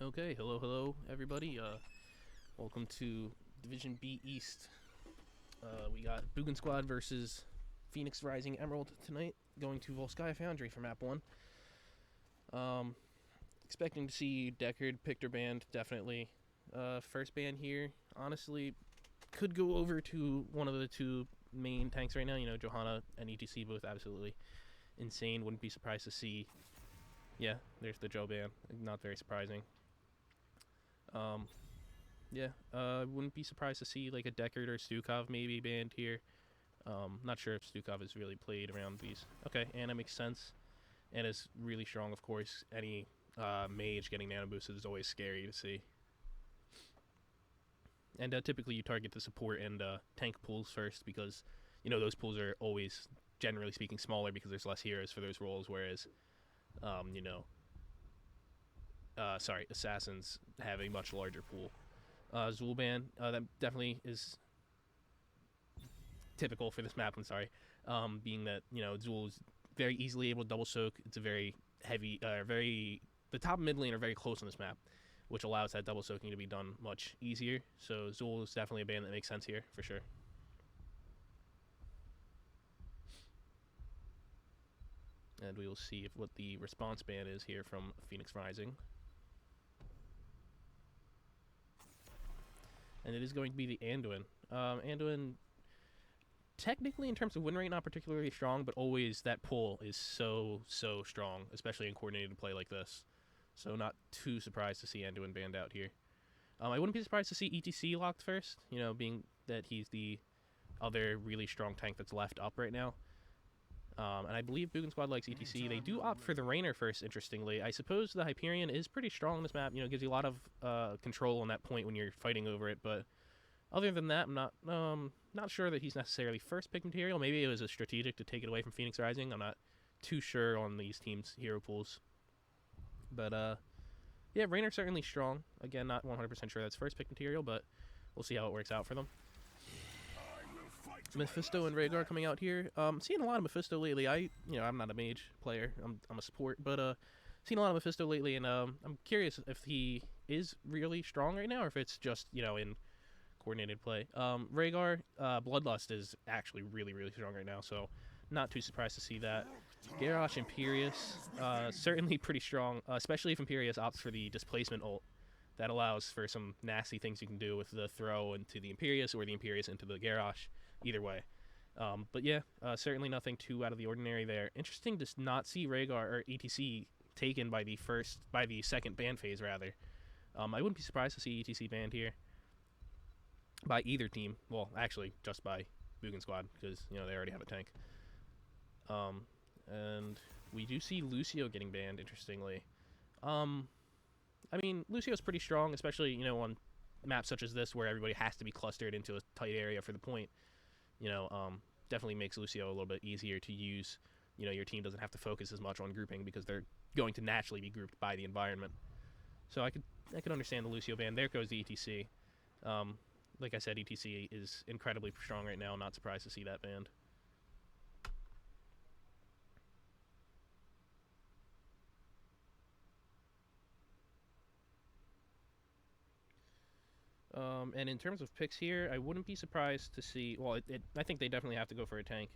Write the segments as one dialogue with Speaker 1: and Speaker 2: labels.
Speaker 1: Okay, hello everybody. Welcome to Division B East. We got Boogan Squad versus Phoenix Rising Emerald tonight, going to Volskaya Foundry for map 1. Expecting to see Deckard, Pictor Band, definitely. First band here, honestly, could go over to one of the two main tanks right now. You know, Johanna and ETC both absolutely insane. Wouldn't be surprised to see. Yeah, there's the Joe band. Not very surprising. Yeah, wouldn't be surprised to see like a Deckard or Stukov maybe banned here. Not sure if Stukov has really played around these. Okay, Anna makes sense. Anna's really strong, of course. Any mage getting nano boosted is always scary to see. And typically you target the support and tank pools first because, you know, those pools are always, generally speaking, smaller because there's less heroes for those roles, whereas, assassins have a much larger pool. Zulban, that definitely is typical for this map. I'm sorry, being that Zul is very easily able to double soak. It's a very heavy, the top and mid lane are very close on this map, which allows that double soaking to be done much easier. So Zul is definitely a band that makes sense here for sure. And we will see what the response band is here from Phoenix Rising. And it is going to be the Anduin. Anduin, technically in terms of win rate, not particularly strong, but always that pull is so strong, especially in coordinated play like this. So not too surprised to see Anduin banned out here. I wouldn't be surprised to see ETC locked first, you know, being that he's the other really strong tank that's left up right now. And I believe Boogan Squad likes ETC. They do opt for the Rainer first, interestingly. I suppose the Hyperion is pretty strong on this map. You know, gives you a lot of control on that point when you're fighting over it. But other than that, I'm not sure that he's necessarily first pick material. Maybe it was a strategic to take it away from Phoenix Rising. I'm not too sure on these teams' hero pools. But, yeah, Rainer certainly strong. Again, not 100% sure that's first pick material, but we'll see how it works out for them. Mephisto and Rhaegar coming out here. Seeing a lot of Mephisto lately. I'm not a mage player. I'm a support, but seen a lot of Mephisto lately, and I'm curious if he is really strong right now, or if it's just in coordinated play. Rhaegar, Bloodlust is actually really strong right now, so not too surprised to see that. Garrosh Imperius, certainly pretty strong, especially if Imperius opts for the displacement ult. That allows for some nasty things you can do with the throw into the Imperius or the Imperius into the Garrosh. Either way. But yeah, certainly nothing too out of the ordinary there. Interesting to not see Rhaegar or ETC taken by the second ban phase, rather. I wouldn't be surprised to see ETC banned here by either team. Well, actually, just by Boogan Squad, because, they already have a tank. And we do see Lucio getting banned, interestingly. I mean, Lucio's pretty strong, especially, on maps such as this where everybody has to be clustered into a tight area for the point. Definitely makes Lucio a little bit easier to use. Your team doesn't have to focus as much on grouping because they're going to naturally be grouped by the environment. So I could understand the Lucio ban. There goes the ETC. Like I said, ETC is incredibly strong right now. Not surprised to see that banned. And in terms of picks here, I wouldn't be surprised to see. Well, I think they definitely have to go for a tank.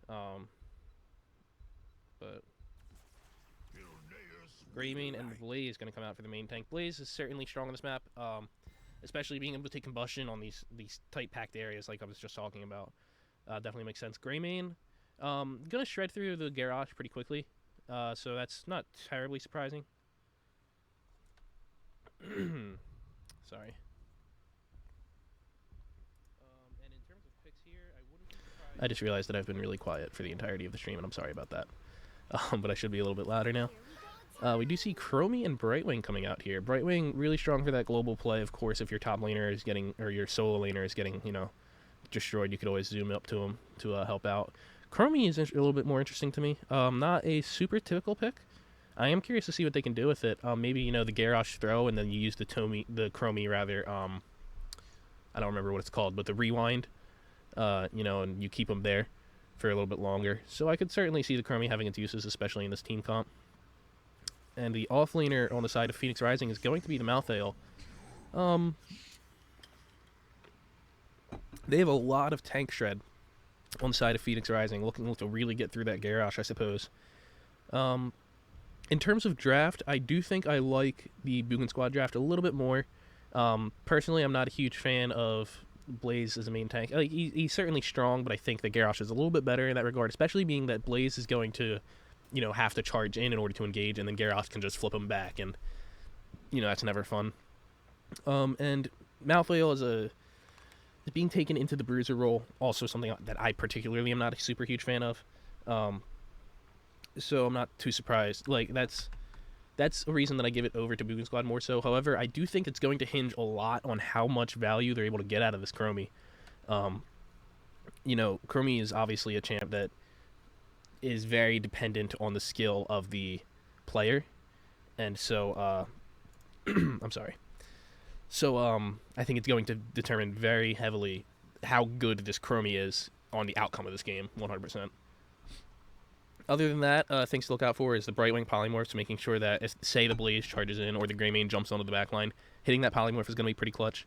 Speaker 1: But Greymane and Blaze is going to come out for the main tank. Blaze is certainly strong on this map, especially being able to take combustion on these tight packed areas like I was just talking about. Definitely makes sense. Greymane, gonna shred through the Garrosh pretty quickly, so that's not terribly surprising. Sorry. I just realized that I've been really quiet for the entirety of the stream, and I'm sorry about that. But I should be a little bit louder now. We do see Chromie and Brightwing coming out here. Brightwing really strong for that global play. Of course, if your top laner is getting, or your solo laner is getting, destroyed, you could always zoom up to him to help out. Chromie is a little bit more interesting to me. Not a super typical pick. I am curious to see what they can do with it. Maybe, the Garrosh throw, and then you use the Chromie rather. I don't remember what it's called, but the rewind. And you keep them there for a little bit longer. So I could certainly see the Chromie having its uses, especially in this team comp. And the offlaner on the side of Phoenix Rising is going to be the Malthael. They have a lot of tank shred on the side of Phoenix Rising, looking to really get through that Garrosh, I suppose. In terms of draft, I do think I like the Boogan Squad draft a little bit more. Personally, I'm not a huge fan of Blaze as a main tank. Like, he's certainly strong, but I think that Garrosh is a little bit better in that regard, especially being that Blaze is going to, have to charge in order to engage, and then Garrosh can just flip him back, and, that's never fun. And Malthael is being taken into the Bruiser role, also something that I particularly am not a super huge fan of. So I'm not too surprised. Like, that's a reason that I give it over to Boogan Squad more so. However, I do think it's going to hinge a lot on how much value they're able to get out of this Chromie. Chromie is obviously a champ that is very dependent on the skill of the player. And so, I'm sorry. So, I think it's going to determine very heavily how good this Chromie is on the outcome of this game, 100%. Other than that, things to look out for is the Brightwing Polymorphs, making sure that if, say, the Blaze charges in or the Greymane jumps onto the backline, hitting that Polymorph is going to be pretty clutch.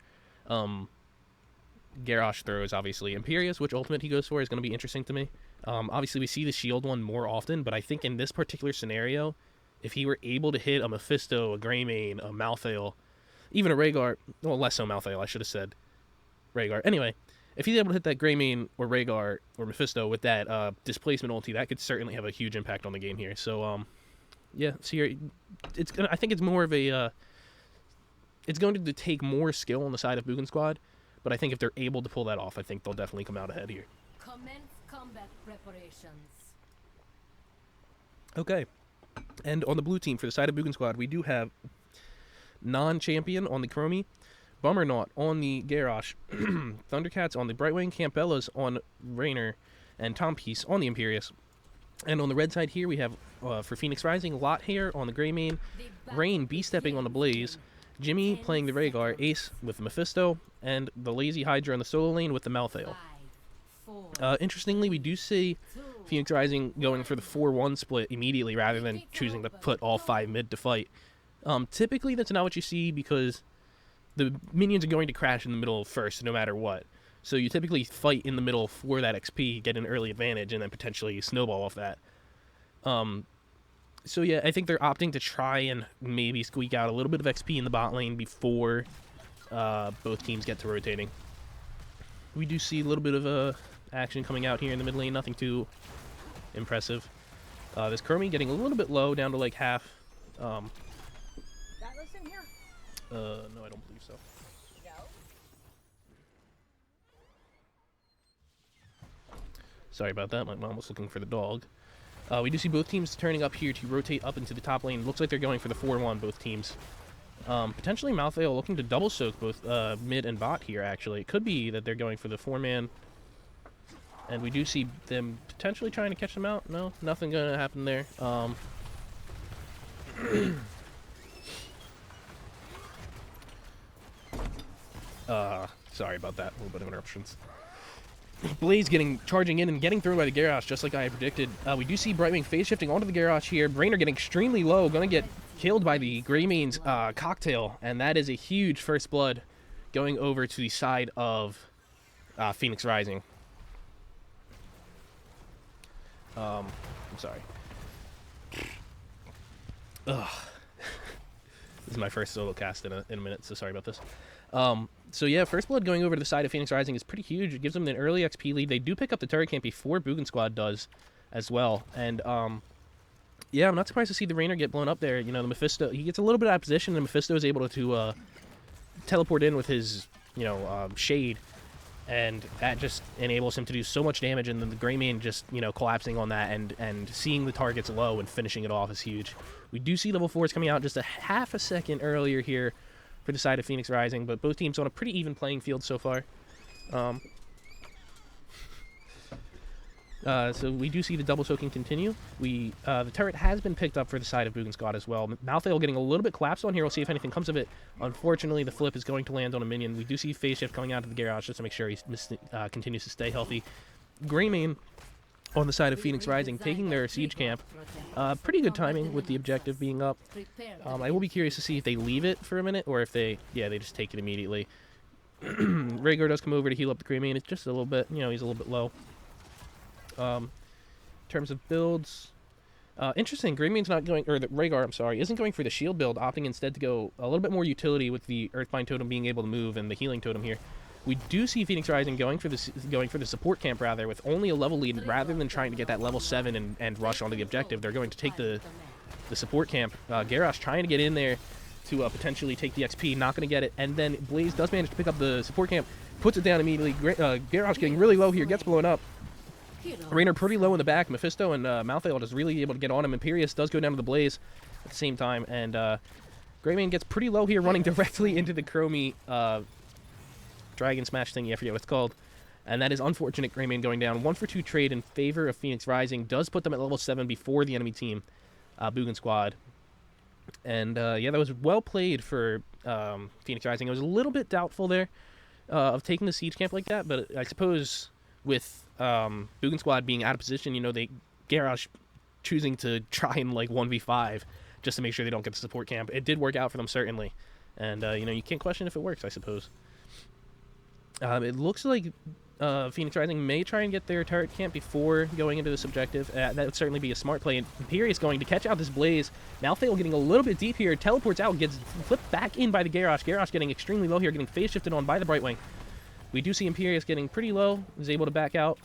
Speaker 1: Garrosh throws, obviously. Imperius, which ultimate he goes for, is going to be interesting to me. Obviously, we see the shield one more often, but I think in this particular scenario, if he were able to hit a Mephisto, a Greymane, a Malthael, even a Rhaegar, well, less so Malthael, I should have said Rhaegar. Anyway, if he's able to hit that Greymane or Rhaegar or Mephisto with that displacement ulti, that could certainly have a huge impact on the game here. So, yeah, see, I think it's more of a, it's going to take more skill on the side of Boogan Squad, but I think if they're able to pull that off, I think they'll definitely come out ahead here.
Speaker 2: Commence combat preparations.
Speaker 1: Okay, and on the blue team for the side of Boogan Squad, we do have non-champion on the Chromie, Bummernaut on the Garrosh, Thundercats on the Brightwing, Campbellas on Raynor, and Tompiece on the Imperius. And on the red side here, we have, for Phoenix Rising, Lot Hair on the Greymane, Rain B-stepping on the Blaze, Jimmy playing the Rhaegar, Ace with the Mephisto, and the Lazy Hydra in the solo lane with the Malthael. Interestingly, we do see Phoenix Rising going for the 4-1 split immediately rather than choosing to put all 5 mid to fight. Typically, that's not what you see because the minions are going to crash in the middle first, no matter what. So you typically fight in the middle for that XP, get an early advantage, and then potentially snowball off that. So yeah, I think they're opting to try and maybe squeak out a little bit of XP in the bot lane before both teams get to rotating. We do see a little bit of action coming out here in the mid lane, nothing too impressive. This Chromie getting a little bit low, down to like half. No, I don't believe so.
Speaker 2: No.
Speaker 1: Sorry about that. My mom was looking for the dog. We do see both teams turning up here to rotate up into the top lane. Looks like they're going for the 4-1, both teams. Potentially Malthael looking to double soak both mid and bot here, actually. It could be that they're going for the 4-man. And we do see them potentially trying to catch them out. No, nothing going to happen there. Sorry about that. A little bit of interruptions. Blaze charging in and getting thrown by the Garrosh, just like I predicted. We do see Brightwing phase shifting onto the Garrosh here. Raynor getting extremely low, going to get killed by the Greymane's cocktail, and that is a huge first blood going over to the side of Phoenix Rising. I'm sorry. Ugh. This is my first solo cast in a minute, so sorry about this. So yeah, first blood going over to the side of Phoenix Rising is pretty huge. It gives them an early XP lead. They do pick up the turret camp before Boogan Squad does as well. And yeah, I'm not surprised to see the Raynor get blown up there. You know, the Mephisto, he gets a little bit out of position, and Mephisto is able to teleport in with his, shade. And that just enables him to do so much damage, and then the Greymane just, collapsing on that and seeing the targets low and finishing it off is huge. We do see level 4s coming out just a half a second earlier here for the side of Phoenix Rising, but both teams on a pretty even playing field so far. So we do see the double soaking continue. The turret has been picked up for the side of Boogan Squad as well. Malthael getting a little bit collapsed on here. We'll see if anything comes of it. Unfortunately, the flip is going to land on a minion. We do see phase shift coming out of the Garrosh just to make sure he continues to stay healthy. Greymane on the side of Phoenix Rising, taking their siege camp. Pretty good timing with the objective being up. I will be curious to see if they leave it for a minute or if they just take it immediately. Rhaegar does come over to heal up the Greymane. It's just a little bit, he's a little bit low. In terms of builds, interesting. Greymane's not going, or the Rhaegar, I'm sorry, isn't going for the shield build, opting instead to go a little bit more utility with the Earthbind Totem being able to move and the healing totem here. We do see Phoenix Rising going for the support camp rather, with only a level lead, rather than trying to get that level 7 and rush onto the objective. They're going to take the support camp. Garrosh trying to get in there to potentially take the XP, not going to get it, and then Blaze does manage to pick up the support camp, puts it down immediately. Garrosh getting really low here, gets blown up. Raynor pretty low in the back. Mephisto and Malthael is really able to get on him. Imperius does go down to the Blaze at the same time, and Greymane gets pretty low here, running directly into the Chromie Dragon Smash thingy, I forget what it's called. And that is unfortunate. Greymane going down. 1-for-2 trade in favor of Phoenix Rising does put them at level 7 before the enemy team, Boogan squad. And yeah, that was well played for Phoenix Rising. I was a little bit doubtful there of taking the siege camp like that, but I suppose with Boogan squad being out of position, Garrosh choosing to try and 1v5 just to make sure they don't get the support camp. It did work out for them, certainly. And, you can't question if it works, I suppose. It looks like Phoenix Rising may try and get their turret camp before going into this objective. That would certainly be a smart play. And Imperius going to catch out this Blaze. Malthael getting a little bit deep here. Teleports out, gets flipped back in by the Garrosh. Garrosh getting extremely low here, getting phase shifted on by the Brightwing. We do see Imperius getting pretty low, is able to back out.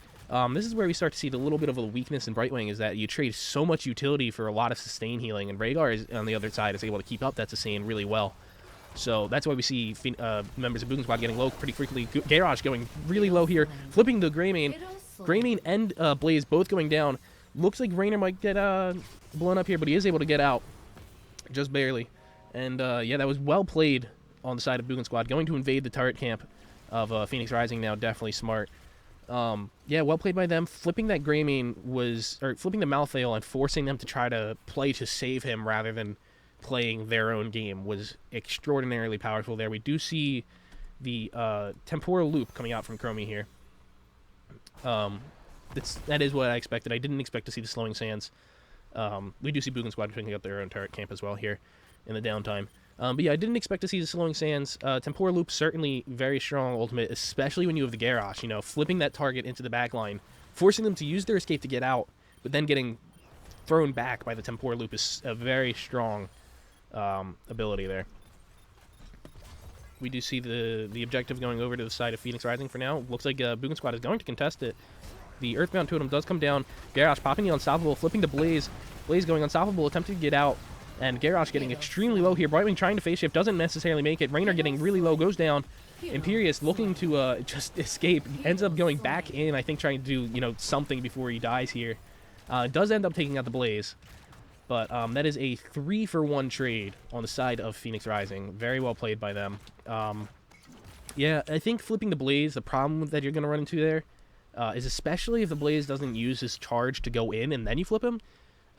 Speaker 1: This is where we start to see the little bit of a weakness in Brightwing, is that you trade so much utility for a lot of sustain healing, and Rhaegar is, on the other side, is able to keep up that sustain really well. So that's why we see members of Boogan Squad getting low pretty frequently. Garrosh going really low here, flipping the Greymane. Greymane and Blaze both going down. Looks like Raynor might get blown up here, but he is able to get out, just barely. And yeah, that was well played on the side of Boogan Squad. Going to invade the turret camp of Phoenix Rising now, definitely smart. Yeah, well played by them. Flipping that Greymane flipping the Malthael and forcing them to try to play to save him rather than playing their own game was extraordinarily powerful there. We do see the temporal loop coming out from Chromie here. That is what I expected. I didn't expect to see the slowing sands. We do see Boogan Squad picking up their own turret camp as well here in the downtime. But yeah, I didn't expect to see the slowing sands. Temporal loop certainly very strong ultimate, especially when you have the Garrosh, flipping that target into the back line, forcing them to use their escape to get out, but then getting thrown back by the temporal loop is a very strong ability there. We do see the objective going over to the side of Phoenix Rising for now. Looks like Boogan Squad is going to contest it. The Earthbound Totem does come down. Garrosh popping the Unstoppable, flipping the Blaze. Blaze going Unstoppable, attempting to get out. And Garrosh getting extremely low here. Brightwing trying to phase shift, doesn't necessarily make it. Raynor getting really low, goes down. Imperius looking to just escape, ends up going back in, I think trying to do, something before he dies here. Does end up taking out the Blaze. But that is a 3-for-1 trade on the side of Phoenix Rising. Very well played by them. Yeah, I think flipping the Blaze, the problem that you're going to run into there is especially if the Blaze doesn't use his charge to go in and then you flip him,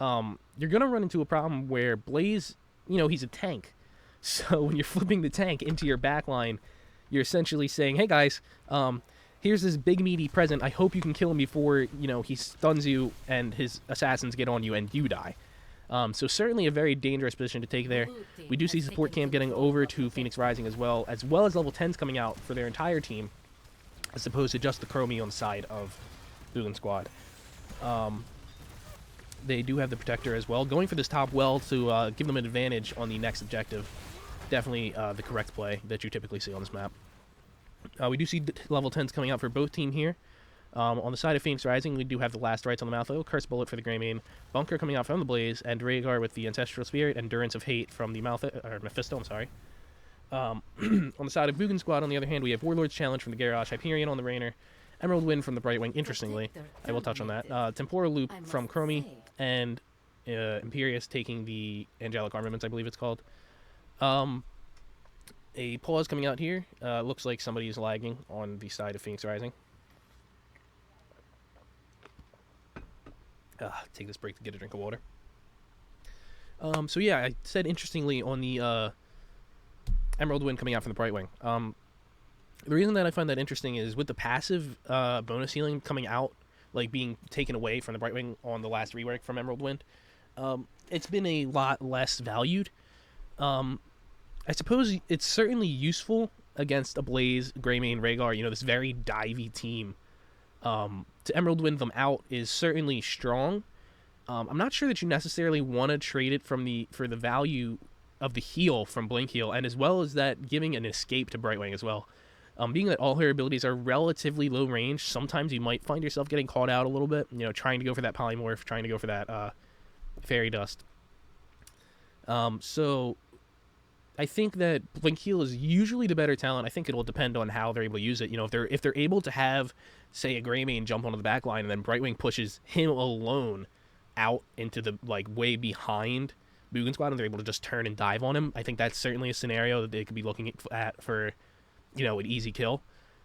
Speaker 1: you're going to run into a problem where Blaze, he's a tank. So when you're flipping the tank into your backline, you're essentially saying, hey guys, here's this big meaty present. I hope you can kill him before, he stuns you and his assassins get on you and you die. So certainly a very dangerous position to take there. We do see support camp getting over to Phoenix Rising as well as level 10s coming out for their entire team, as opposed to just the Chromie on the side of Boogan Squad. They do have the Protector as well, going for this top well to give them an advantage on the next objective. Definitely the correct play that you typically see on this map. We do see level 10s coming out for both team here. On the side of Phoenix Rising, we do have the last rights on the Malthael, Curse Bullet for the Greymane, Bunker coming out from the Blaze, and Rhaegar with the Ancestral Spirit, Endurance of Hate from the Mephisto, I'm sorry. On the side of Boogan Squad, on the other hand, we have Warlord's Challenge from the Garrosh, Hyperion on the Raynor, Emerald Wind from the Brightwing, interestingly, I will touch on that, Temporal Loop from Chromie, and Imperius taking the Angelic Armaments, I believe it's called. A pause coming out here, looks like somebody is lagging on the side of Phoenix Rising. Take this break to get a drink of water. So yeah, I said interestingly on the Emerald Wind coming out from the Brightwing. The reason that I find that interesting is with the passive bonus healing coming out like being taken away from the Brightwing on the last rework from Emerald Wind, it's been a lot less valued. I suppose it's certainly useful against a Blaze, Greymane, Rhaegar, this very divey team. To Emerald Wind them out is certainly strong. I'm not sure that you necessarily want to trade it for the value of the heal from Blink Heal, and as well as that giving an escape to Brightwing as well. Being that all her abilities are relatively low range, sometimes you might find yourself getting caught out a little bit, trying to go for that Polymorph, trying to go for that Fairy Dust. So I think that Blink Heal is usually the better talent. I think it'll depend on how they're able to use it. If they're able to have, say, a Greymane jump onto the back line and then Brightwing pushes him alone out into the way behind Boogan Squad and they're able to just turn and dive on him, I think that's certainly a scenario that they could be looking at for, an easy kill.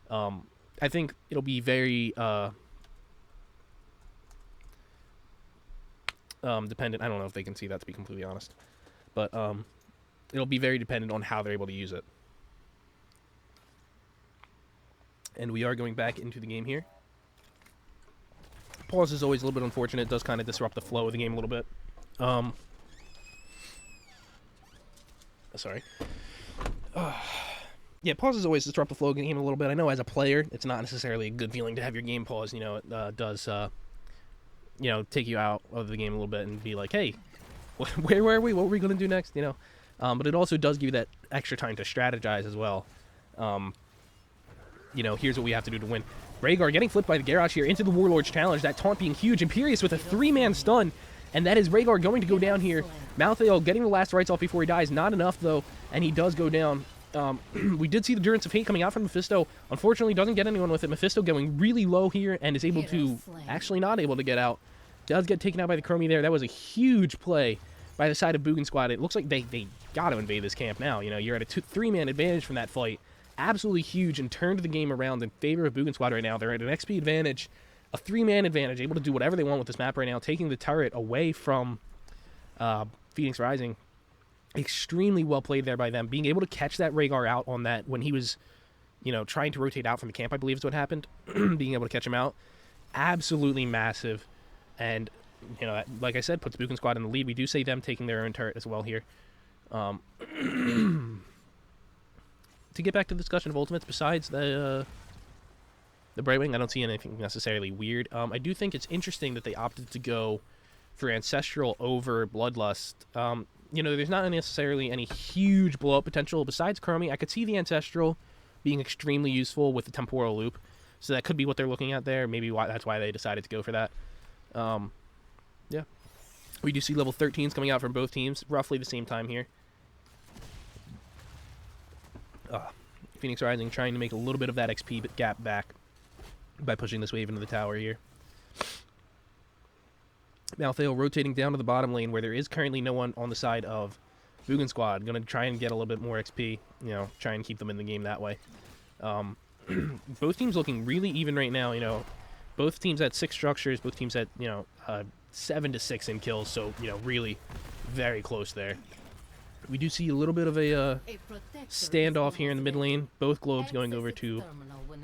Speaker 1: I think it'll be very dependent. I don't know if they can see that, to be completely honest, but it'll be very dependent on how they're able to use it. And we are going back into the game here. Pause is always a little bit unfortunate. It does kind of disrupt the flow of the game a little bit. Sorry. Yeah, pauses always disrupt the flow of the game a little bit. I know as a player, it's not necessarily a good feeling to have your game pause. It does, take you out of the game a little bit and be like, hey, where were we? What were we going to do next? But it also does give you that extra time to strategize as well. Here's what we have to do to win. Rhaegar getting flipped by the Garrosh here into the Warlord's Challenge. That taunt being huge. Imperious with a 3-man stun. And that is Rhaegar going to go down here. Malthael getting the last rights off before he dies. Not enough, though. And he does go down. We did see the Durance of Hate coming out from Mephisto. Unfortunately, doesn't get anyone with it. Mephisto going really low here and is able to... Actually not able to get out. Does get taken out by the Chromie there. That was a huge play by the side of Boogan Squad. It looks like they got to invade this camp now. You're at a 3-man advantage from that fight. Absolutely huge and turned the game around in favor of Boogan Squad right now. They're at an XP advantage, a 3-man advantage, able to do whatever they want with this map right now, taking the turret away from Phoenix Rising. Extremely well played there by them. Being able to catch that Rhaegar out on that when he was, trying to rotate out from the camp, I believe is what happened. Being able to catch him out. Absolutely massive. And, like I said, puts Boogan Squad in the lead. We do see them taking their own turret as well here. To get back to the discussion of ultimates, besides the Brightwing, I don't see anything necessarily weird. I do think it's interesting that they opted to go for Ancestral over Bloodlust. There's not necessarily any huge blow-up potential. Besides Chromie, I could see the Ancestral being extremely useful with the Temporal Loop. So that could be what they're looking at there. Maybe that's why they decided to go for that. Yeah. We do see level 13s coming out from both teams, roughly the same time here. Phoenix Rising trying to make a little bit of that XP gap back by pushing this wave into the tower here. Malthael rotating down to the bottom lane where there is currently no one on the side of Boogan Squad. Going to try and get a little bit more XP, try and keep them in the game that way. Both teams looking really even right now, both teams at 6 structures, both teams at, 7 to 6 in kills, so, really very close there. We do see a little bit of a standoff here in the mid lane. Both globes going over to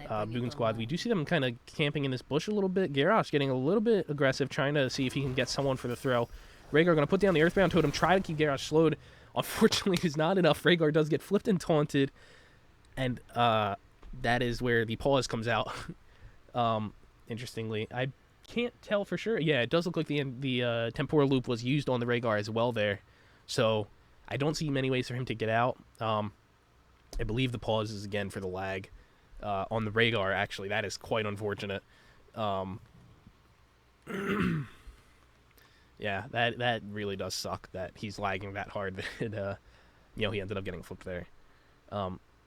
Speaker 1: Boogan Squad. We do see them kind of camping in this bush a little bit. Garrosh getting a little bit aggressive, trying to see if he can get someone for the throw. Rhaegar going to put down the Earthbound Totem, try to keep Garrosh slowed. Unfortunately, it's not enough. Rhaegar does get flipped and taunted. And that is where the pause comes out. Interestingly, I can't tell for sure. Yeah, it does look like the Temporal Loop was used on the Rhaegar as well there. So I don't see many ways for him to get out. I believe the pause is again for the lag on the Rhaegar. Actually, that is quite unfortunate. Yeah, that really does suck that he's lagging that hard that he ended up getting flipped there.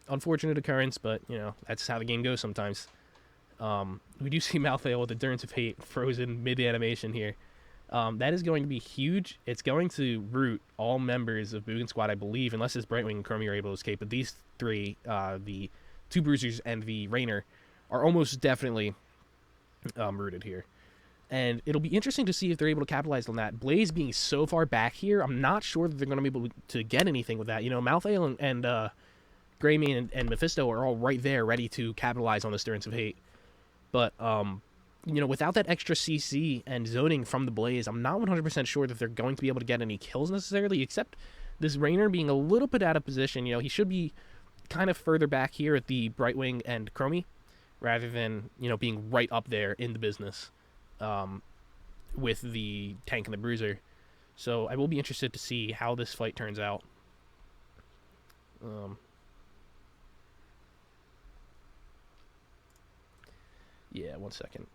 Speaker 1: Unfortunate occurrence, but that's how the game goes sometimes. We do see Malthael with the Durance of Hate frozen mid animation here. That is going to be huge. It's going to root all members of Boogan Squad, I believe, unless his Brightwing and Chromie are able to escape. But these 3, the 2 Bruisers and the Rainer, are almost definitely rooted here. And it'll be interesting to see if they're able to capitalize on that. Blaze being so far back here, I'm not sure that they're going to be able to get anything with that. Malthael and Greymane and Mephisto are all right there ready to capitalize on this Durance of Hate. But without that extra CC and zoning from the Blaze, I'm not 100% sure that they're going to be able to get any kills necessarily, except this Raynor being a little bit out of position. He should be kind of further back here at the Brightwing and Chromie, rather than, being right up there in the business with the tank and the bruiser. So I will be interested to see how this fight turns out. Yeah, 1 second.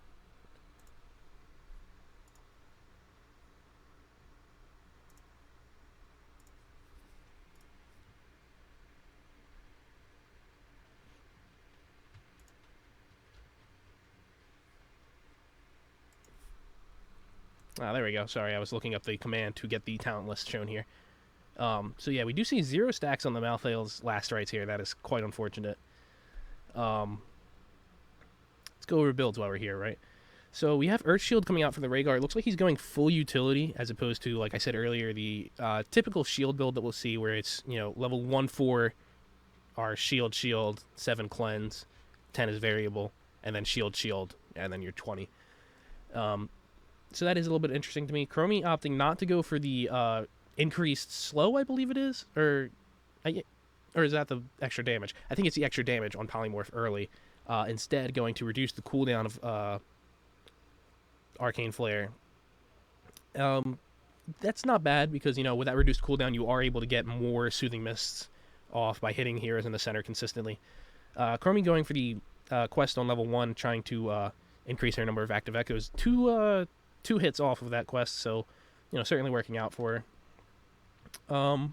Speaker 1: There we go. Sorry, I was looking up the command to get the talent list shown here. So yeah, we do see 0 stacks on the Malthael's last rights here. That is quite unfortunate. Let's go over builds while we're here, right? So we have Earthshield coming out for the Rhaegar. It looks like he's going full utility as opposed to, like I said earlier, the typical shield build that we'll see where it's, level 1-4 are shield, 7 cleanse, 10 is variable, and then shield, and then you're 20. So that is a little bit interesting to me. Chromie opting not to go for the increased slow, I believe it is, or is that the extra damage? I think it's the extra damage on Polymorph early. Instead, going to reduce the cooldown of Arcane Flare. That's not bad because, with that reduced cooldown, you are able to get more Soothing Mists off by hitting heroes in the center consistently. Chromie going for the quest on level 1, trying to increase her number of active echoes. Two hits off of that quest, so, certainly working out for her.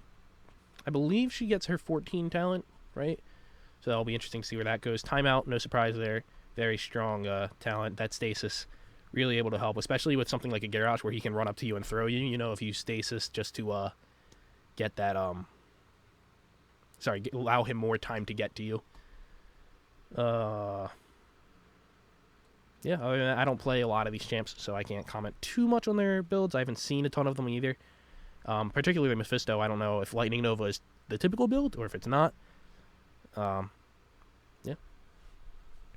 Speaker 1: I believe she gets her 14 talent, right? So that'll be interesting to see where that goes. Timeout, no surprise there. Very strong talent. That stasis really able to help, especially with something like a Garrosh where he can run up to you and throw you, if you stasis just to get that, allow him more time to get to you. Yeah, other than that, I don't play a lot of these champs, so I can't comment too much on their builds. I haven't seen a ton of them either. Particularly Mephisto, I don't know if Lightning Nova is the typical build or if it's not. Yeah.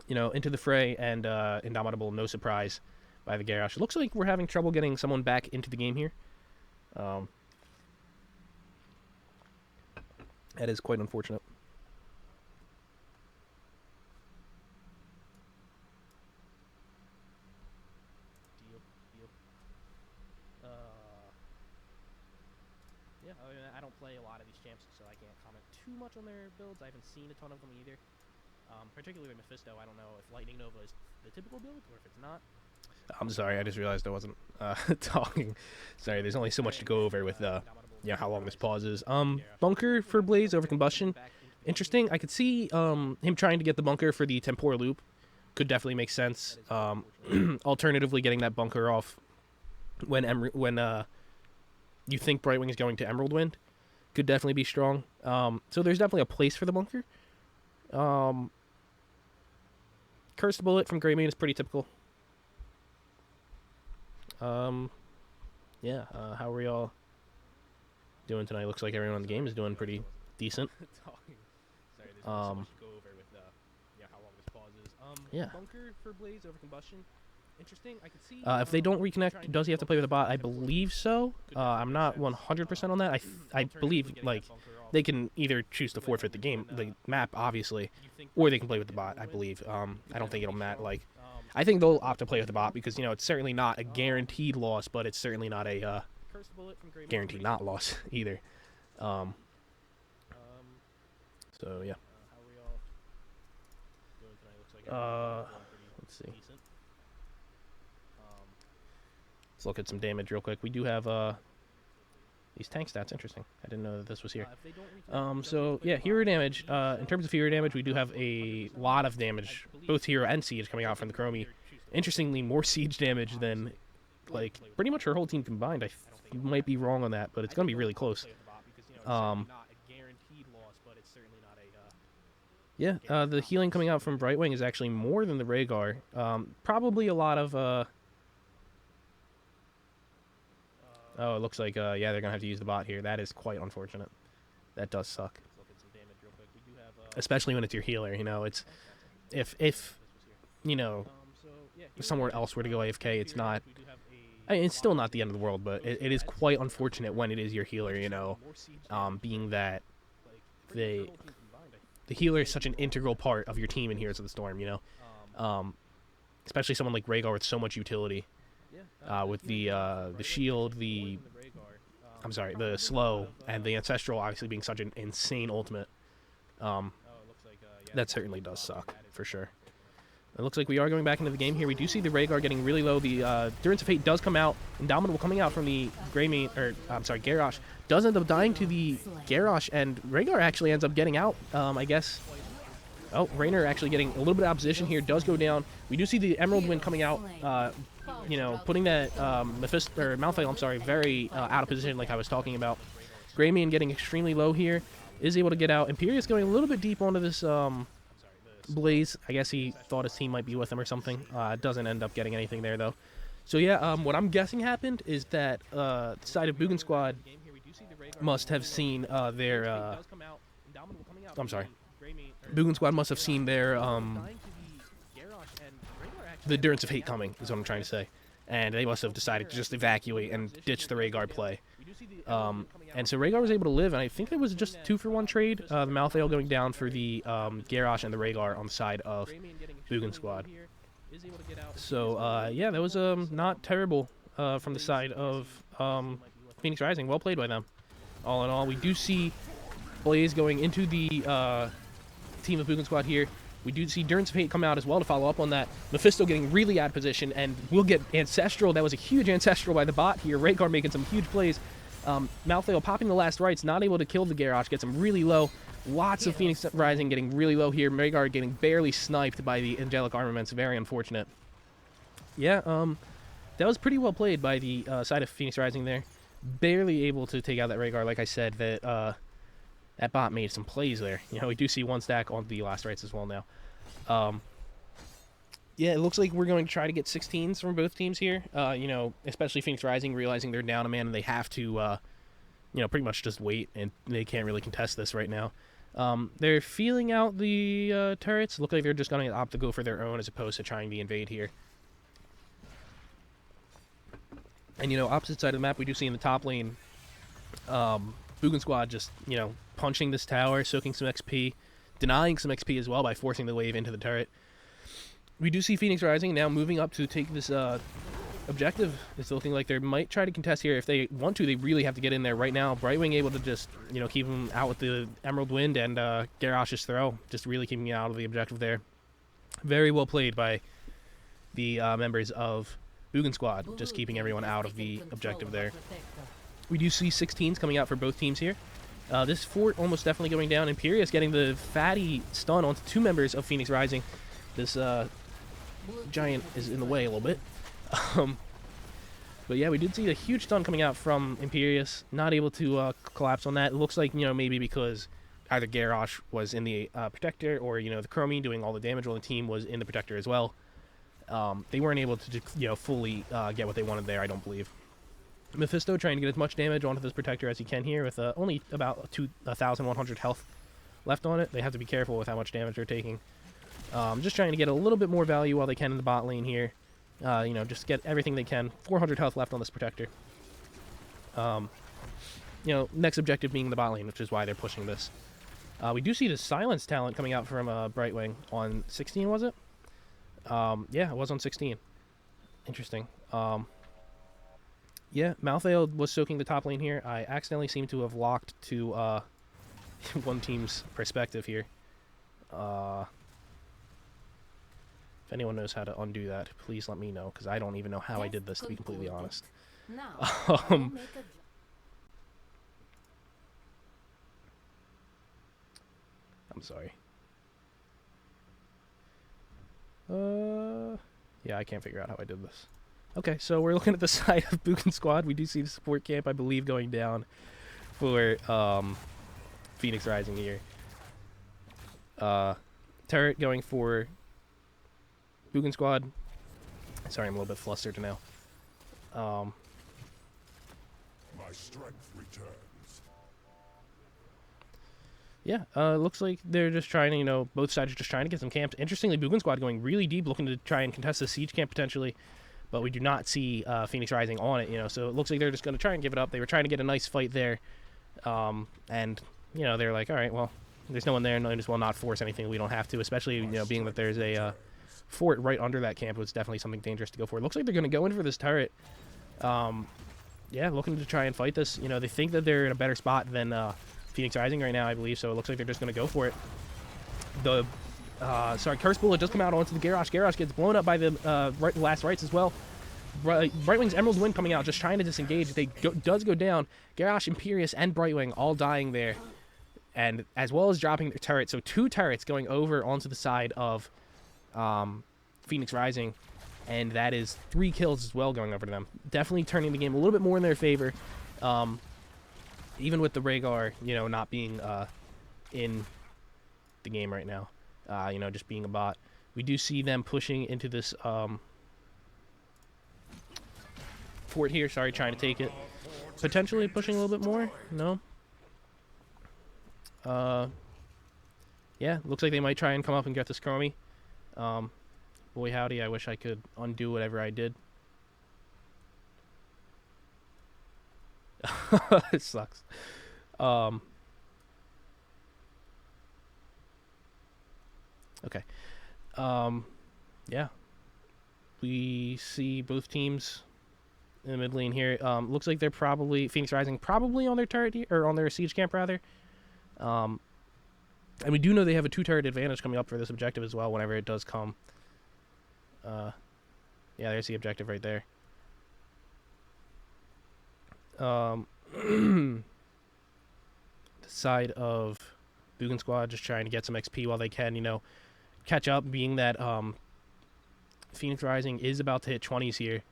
Speaker 1: Into the fray and Indomitable, no surprise by the Garrosh. It looks like we're having trouble getting someone back into the game here. That is quite unfortunate. Yeah, other than that, I don't play a lot of these champs, so I can't comment too much on their builds. I haven't seen a ton of them either. Particularly Mephisto, I don't know if Lightning Nova is the typical build or if it's not. I'm sorry, I just realized I wasn't talking. Sorry, there's only so much to go over with how long this pause is. Bunker for Blaze over Combustion. Interesting. I could see him trying to get the bunker for the Temporal Loop. Could definitely make sense. Alternatively, getting that bunker off when you think Brightwing is going to Emerald Wind could definitely be strong. So there's definitely a place for the bunker. Cursed Bullet from Greymane is pretty typical. How are we all doing tonight? Looks like everyone in the game is doing pretty decent. Yeah. Bunker for Blaze over Combustion. Interesting. I could see. If they don't reconnect, does he have to play with a bot? I believe so. I'm not 100% on that. I believe they can either choose to forfeit the map, obviously, or they can play with the bot. I believe. I don't think it'll matter. I think they'll opt to play with the bot because it's certainly not a guaranteed loss, but it's certainly not a guaranteed not loss either. So yeah. Let's see. Let's look at some damage real quick. We do have these tank stats. Interesting. I didn't know that this was here. So yeah, hero damage. In terms of hero damage, we do have a lot of damage, both hero and siege, coming out from the Chromie. Interestingly, more siege damage than pretty much her whole team combined. I might be wrong on that, but it's gonna be really close. Yeah, the healing coming out from Brightwing is actually more than the Rhaegar. Probably a lot of oh, it looks like, they're going to have to use the bot here. That is quite unfortunate. That does suck. Especially when it's your healer, it's... If somewhere else were to go AFK, it's not. I mean, it's still not the end of the world, but it is quite unfortunate when it is your healer. Being that the healer is such an integral part of your team in Heroes of the Storm. Especially someone like Rhaegar with so much utility, with the shield, the slow, and the ancestral obviously being such an insane ultimate. That certainly does suck for sure. It looks like we are going back into the game here. We do see the Rhaegar getting really low. The Durance of Fate does come out. Indomitable coming out from the Garrosh. Does end up dying to the Garrosh, and Rhaegar actually ends up getting out, I guess. Oh, Raynor actually getting a little bit of opposition here. Does go down. We do see the Emerald Wind coming out, putting that Malthael, very out of position like I was talking about. Greymane getting extremely low here. Is able to get out. Imperius going a little bit deep onto this Blaze. I guess he thought his team might be with him or something. Doesn't end up getting anything there, though. So, yeah, what I'm guessing happened is that the side of Boogan Squad must have seen their... Boogan Squad must have seen their... the Durance of Hate coming, is what I'm trying to say. And they must have decided to just evacuate and ditch the Rhaegar play. And so Rhaegar was able to live, and I think it was just 2-for-1 trade. The Malthael going down for the Garrosh and the Rhaegar on the side of Boogan Squad. So, yeah, that was not terrible from the side of Phoenix Rising. Well played by them. All in all, we do see Blaze going into the team of Boogan Squad here. We do see Durance of Hate come out as well to follow up on that. Mephisto getting really out of position, and we'll get Ancestral. That was a huge Ancestral by the bot here. Rhaegar making some huge plays. Malthael popping the last rights, not able to kill the Garrosh, gets him really low. Lots of Phoenix Rising getting really low here. Rhaegar getting barely sniped by the Angelic Armaments. Very unfortunate. Yeah, that was pretty well played by the side of Phoenix Rising there. Barely able to take out that Rhaegar. Like I said, that bot made some plays there. We do see one stack on the last rights as well now. Yeah, it looks like we're going to try to get 16s from both teams here. Especially Phoenix Rising, realizing they're down a man and they have to, pretty much just wait, and they can't really contest this right now. They're feeling out the turrets. Look like they're just going to opt to go for their own as opposed to trying to invade here. And, opposite side of the map, we do see in the top lane, Boogan Squad just, punching this tower, soaking some XP, denying some XP as well by forcing the wave into the turret. We do see Phoenix Rising now moving up to take this objective. It's looking like they might try to contest here. If they want to, they really have to get in there right now. Brightwing able to just, keep him out with the Emerald Wind and Garrosh's throw, just really keeping him out of the objective there. Very well played by the members of Boogan Squad, just keeping everyone out of the objective there. We do see 16s coming out for both teams here. This fort almost definitely going down. Imperius getting the fatty stun onto two members of Phoenix Rising. This giant is in the way a little bit. But yeah, we did see a huge stun coming out from Imperius. Not able to collapse on that. It looks like, maybe because either Garrosh was in the Protector or, the Chromie doing all the damage while the team was in the Protector as well. They weren't able to, fully get what they wanted there, I don't believe. Mephisto trying to get as much damage onto this Protector as he can here with only about 1,100 health left on it. They have to be careful with how much damage they're taking. Just trying to get a little bit more value while they can in the bot lane here. Just get everything they can. 400 health left on this Protector. Next objective being the bot lane, which is why they're pushing this. We do see the Silence talent coming out from Brightwing on 16, was it? Yeah, it was on 16. Interesting. Yeah, Malthael was soaking the top lane here. I accidentally seem to have locked to one team's perspective here. If anyone knows how to undo that, please let me know, because I don't even know how I did this, to be completely honest. I'm sorry. Yeah, I can't figure out how I did this. Okay, so we're looking at the side of Boogan Squad. We do see the support camp, I believe, going down for Phoenix Rising here. Turret going for Boogan Squad. Sorry, I'm a little bit flustered now.
Speaker 3: My strength returns.
Speaker 1: Yeah, looks like they're just trying to, both sides are just trying to get some camps. Interestingly, Boogan Squad going really deep, looking to try and contest the siege camp potentially, but we do not see Phoenix Rising on it, so it looks like they're just going to try and give it up. They were trying to get a nice fight there, and, they're like, all right, well, there's no one there, and might as well not force anything we don't have to, especially, being that there's a fort right under that camp was definitely something dangerous to go for. It looks like they're going to go in for this turret. Yeah, looking to try and fight this. They think that they're in a better spot than Phoenix Rising right now, I believe, so it looks like they're just going to go for it. The Curse Bullet does come out onto the Garrosh. Garrosh gets blown up by the last rights as well. Brightwing's Emerald Wind coming out, just trying to disengage. Does go down. Garrosh, Imperious, and Brightwing all dying there, and as well as dropping their turret. So 2 turrets going over onto the side of Phoenix Rising, and that is 3 kills as well going over to them. Definitely turning the game a little bit more in their favor. Even with the Rhaegar, not being in the game right now, just being a bot. We do see them pushing into this fort here. Sorry, trying to take it. Potentially pushing a little bit more. No. Yeah, looks like they might try and come up and get this Chromie. Boy howdy, I wish I could undo whatever I did. It sucks. Okay. Yeah. We see both teams in the mid lane here. Looks like they're probably Phoenix Rising probably on their turret here, or on their siege camp rather. And we do know they have a 2 turret advantage coming up for this objective as well whenever it does come. Yeah, there's the objective right there. The side of Boogan Squad just trying to get some XP while they can, catch up, being that Phoenix Rising is about to hit 20s here,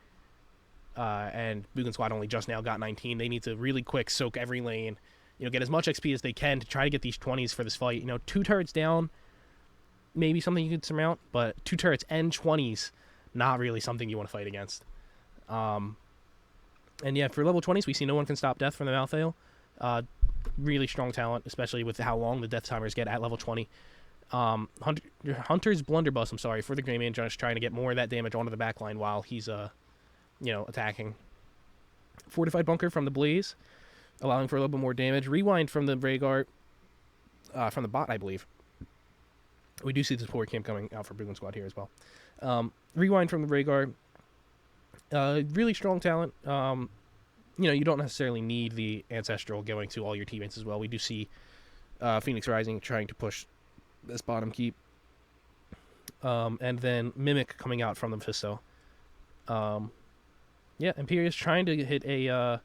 Speaker 1: and Boogan Squad only just now got 19. They need to really quick soak every lane, get as much XP as they can to try to get these 20s for this fight. 2 turrets down, maybe something you could surmount, but 2 turrets and 20s, not really something you want to fight against. And yeah, for level 20s, we see no one can stop death from the Malthael. Really strong talent, especially with how long the death timers get at level 20. Hunter's Blunderbuss, for the Greymane, just trying to get more of that damage onto the backline while he's, attacking. Fortified Bunker from the Blaze, allowing for a little bit more damage. Rewind from the Rhaegar, from the bot, I believe. We do see the support camp coming out for Boogan Squad here as well. Rewind from the Rhaegar. Really strong talent. You don't necessarily need the Ancestral going to all your teammates as well. We do see Phoenix Rising trying to push this bottom keep. And then Mimic coming out from the Mephisto. Yeah, Imperious trying to hit a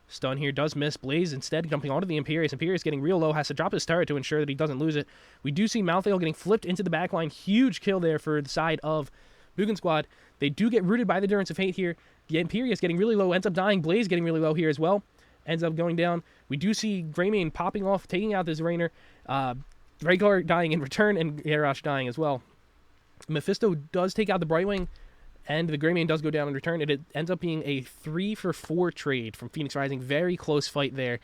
Speaker 1: stun here. Does miss. Blaze instead jumping onto the Imperious. Imperious getting real low. Has to drop his turret to ensure that he doesn't lose it. We do see Malthael getting flipped into the backline. Huge kill there for the side of Boogan Squad. They do get rooted by the Durance of Hate here. The Imperious getting really low, ends up dying. Blaze getting really low here as well. Ends up going down. We do see Greymane popping off, taking out this Rainer. Rhaegar dying in return, and Garrosh dying as well. Mephisto does take out the Brightwing, and the Greymane does go down in return. It ends up being a 3-for-4 trade from Phoenix Rising. Very close fight there.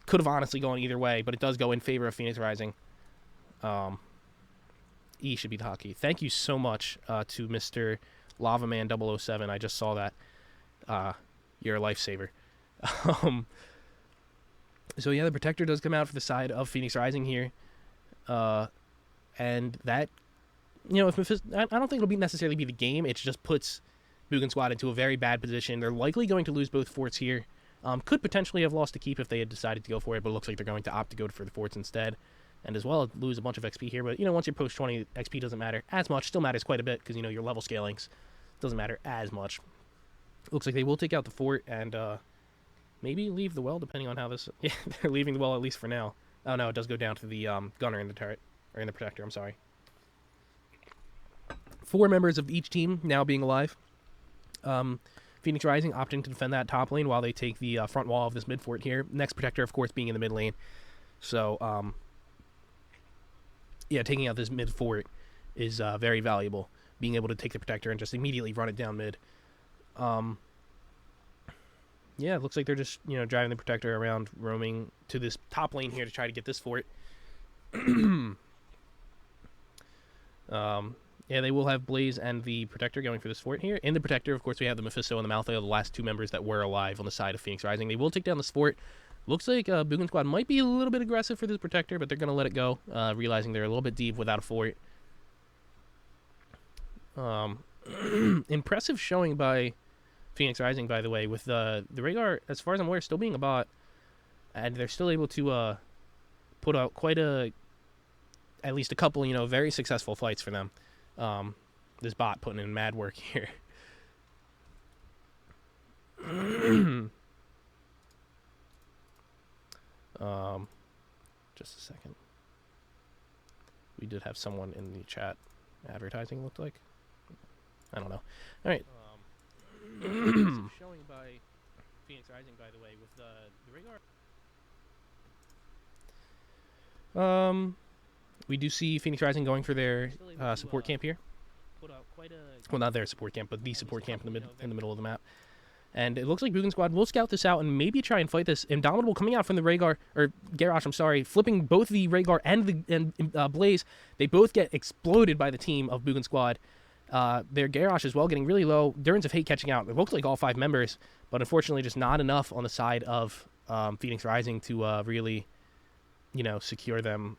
Speaker 1: Could have honestly gone either way, but it does go in favor of Phoenix Rising. E should be the hotkey. Thank you so much to Mr. Lavaman007. I just saw that. You're a lifesaver. So yeah, the Protector does come out for the side of Phoenix Rising here. And that, if Mephisto, I don't think it'll necessarily be the game. It just puts Boogan Squad into a very bad position. They're likely going to lose both forts here. Could potentially have lost a keep if they had decided to go for it, but it looks like they're going to opt to go for the forts instead. And as well, lose a bunch of XP here. But, once you're post 20, XP doesn't matter as much. Still matters quite a bit because, your level scalings doesn't matter as much. Looks like they will take out the fort and maybe leave the well, depending on how this... Yeah, they're leaving the well at least for now. Oh, no, it does go down to the gunner in the turret. Or in the Protector, I'm sorry. 4 members of each team now being alive. Phoenix Rising opting to defend that top lane while they take the front wall of this mid fort here. Next Protector, of course, being in the mid lane. So, yeah, taking out this mid fort is very valuable. Being able to take the Protector and just immediately run it down mid. Yeah, it looks like they're just, driving the Protector around, roaming to this top lane here to try to get this fort. Yeah, they will have Blaze and the Protector going for this fort here. In the Protector, of course, we have the Mephisto and the Malthael, the last two members that were alive on the side of Phoenix Rising. They will take down this fort. Looks like Boogan Squad might be a little bit aggressive for this Protector, but they're going to let it go, realizing they're a little bit deep without a fort. Impressive showing by Phoenix Rising, by the way, with the Rhaegar, as far as I'm aware, still being a bot, and they're still able to put out quite at least a couple, very successful fights for them. This bot putting in mad work here. Just a second. We did have someone in the chat advertising, looked like. I don't know. All right. Showing by Phoenix Rising, by the way, with the Rhaegar. We do see Phoenix Rising going for their support camp here. Well, not their support camp, but the support camp in the middle of the map. And it looks like Boogan Squad will scout this out and maybe try and fight this. Indomitable coming out from the Rhaegar, or Garrosh, I'm sorry, flipping both the Rhaegar and Blaze. They both get exploded by the team of Boogan Squad. Their Garrosh as well getting really low. Durance of Hate catching out. It looks like all 5 members, but unfortunately just not enough on the side of Phoenix Rising to really, secure them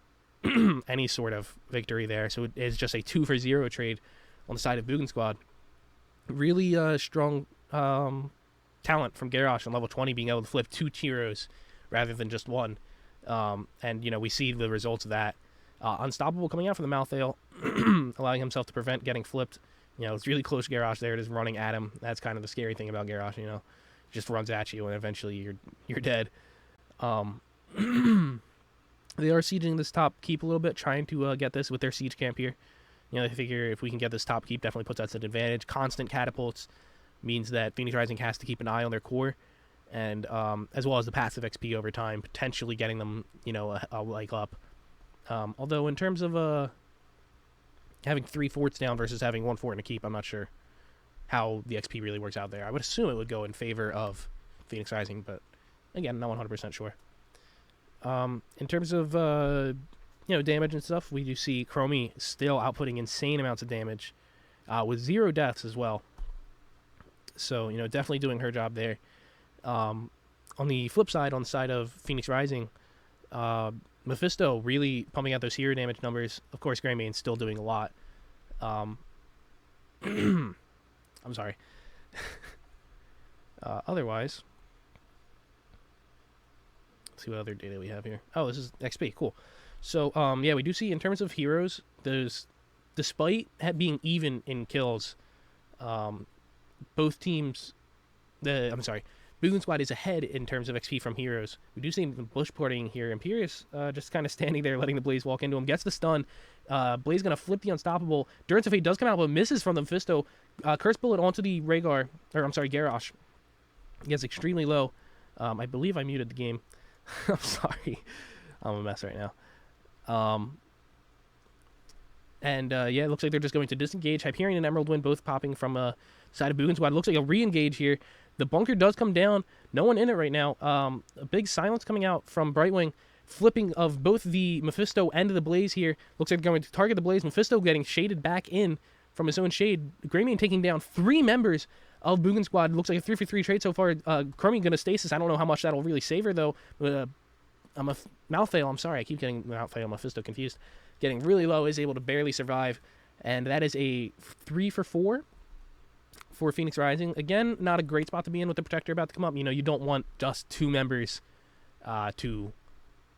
Speaker 1: any sort of victory there. So it is just a 2-for-0 trade on the side of Boogan Squad. Really strong talent from Garrosh on level 20, being able to flip 2 heroes rather than just one. And, we see the results of that. Unstoppable coming out from the Malthael, allowing himself to prevent getting flipped. It's really close Garrosh there. It is running at him. That's kind of the scary thing about Garrosh, just runs at you and eventually you're dead. They are sieging this top keep a little bit, trying to get this with their siege camp here. They figure if we can get this top keep, definitely puts us at an advantage. Constant catapults means that Phoenix Rising has to keep an eye on their core, and as well as the passive XP over time, potentially getting them, a leg up. Although in terms of having 3 forts down versus having 1 fort in a keep, I'm not sure how the XP really works out there. I would assume it would go in favor of Phoenix Rising, but again, not 100% sure. In terms of damage and stuff, we do see Chromie still outputting insane amounts of damage, with 0 deaths as well. So definitely doing her job there. On the flip side, on the side of Phoenix Rising, Mephisto really pumping out those hero damage numbers. Of course, Greymane's still doing a lot. I'm sorry. Otherwise, let's see what other data we have here. Oh, this is XP. Cool. So, yeah, we do see in terms of heroes, there's, despite being even in kills, both teams, Boogan Squad is ahead in terms of XP from heroes. We do see bush porting here. Imperious just kind of standing there, letting the Blaze walk into him. Gets the stun. Blaze going to flip the Unstoppable. Durance of Fate does come out, but misses from the Mephisto. Curse Bullet onto the Garrosh. He gets extremely low. I believe I muted the game. I'm sorry. I'm a mess right now. Yeah, it looks like they're just going to disengage. Hyperion and Emerald Wind both popping from side of Boogan Squad. It looks like a re-engage here. The bunker does come down. No one in it right now. A big silence coming out from Brightwing. Flipping of both the Mephisto and the Blaze here. Looks like they're going to target the Blaze. Mephisto getting shaded back in from his own shade. Greymane taking down 3 members of Boogan Squad. Looks like a 3-for-3 trade so far. Chromie going to stasis. I don't know how much that'll really save her, though. Malthael, I'm sorry. I keep getting Malthael and Mephisto confused. Getting really low, is able to barely survive. And that is a 3-for-4 for Phoenix Rising. Again, not a great spot to be in with the Protector about to come up. You don't want just 2 members to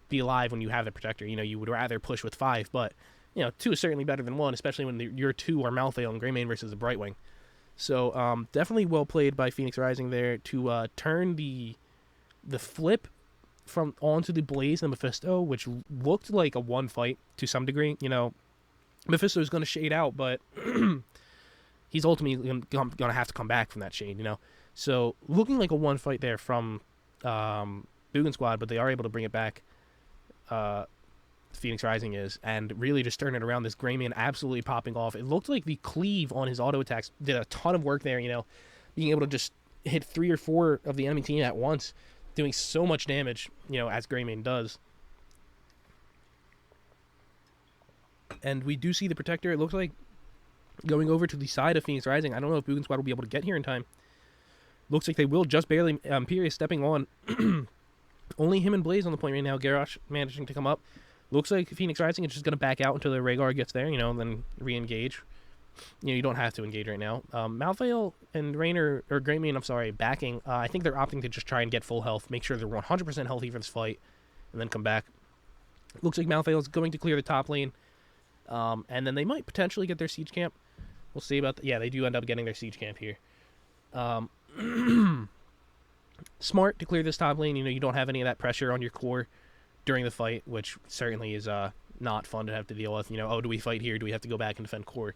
Speaker 1: be alive when you have the Protector. You would rather push with 5, but 2 is certainly better than 1, especially when your 2 are Malthael and Greymane versus the Brightwing. So definitely well played by Phoenix Rising there to turn the flip from onto the Blaze and Mephisto, which looked like a 1 fight to some degree. Mephisto is going to shade out, but he's ultimately going to have to come back from that shade, So looking like a 1 fight there from Boogan Squad, but they are able to bring it back. Phoenix Rising is, and really just turn it around. This Greymane absolutely popping off. It looked like the cleave on his auto attacks did a ton of work there, being able to just hit 3 or 4 of the enemy team at once, doing so much damage, as Greymane does. And we do see the Protector, it looks like, going over to the side of Phoenix Rising. I don't know if Boogan Squad will be able to get here in time. Looks like they will, just barely. Imperius stepping on. Only him and Blaze on the point right now. Garrosh managing to come up. Looks like Phoenix Rising is just going to back out until the Rhaegar gets there, and then re-engage. You don't have to engage right now. Malthael and Raynor, or Greymane, I'm sorry, backing. I think they're opting to just try and get full health, make sure they're 100% healthy for this fight, and then come back. Looks like Malthael is going to clear the top lane, and then they might potentially get their siege camp. We'll see about that. Yeah, they do end up getting their siege camp here. Smart to clear this top lane. You don't have any of that pressure on your core during the fight, which certainly is not fun to have to deal with. Oh, do we fight here? Do we have to go back and defend core?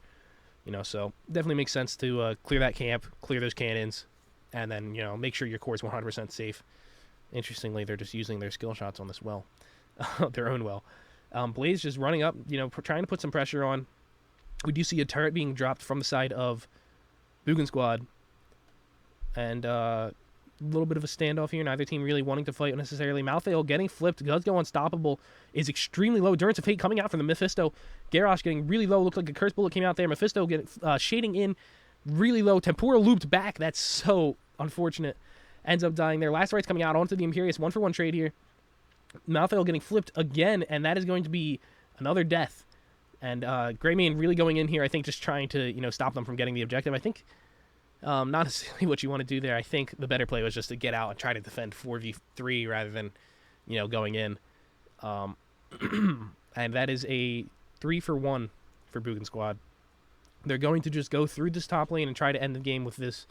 Speaker 1: So definitely makes sense to clear that camp, clear those cannons, and then, make sure your core is 100% safe. Interestingly, they're just using their skill shots on this well, their own well. Blaze just running up, trying to put some pressure on. We do see a turret being dropped from the side of Boogan Squad, and a little bit of a standoff here. Neither team really wanting to fight necessarily. Malthael getting flipped, does go unstoppable, is extremely low. Endurance of Fate coming out from the Mephisto. Garrosh getting really low. Looks like a Curse Bullet came out there. Mephisto getting shading in really low. Tempura looped back. That's so unfortunate. Ends up dying there. Last Right's coming out onto the Imperius. 1-for-1 trade here. Malthael getting flipped again, and that is going to be another death. And Greymane really going in here, I think, just trying to stop them from getting the objective. I think not necessarily what you want to do there. I think the better play was just to get out and try to defend 4v3 rather than going in. And that is a 3-for-1 for Boogan Squad. They're going to just go through this top lane and try to end the game with this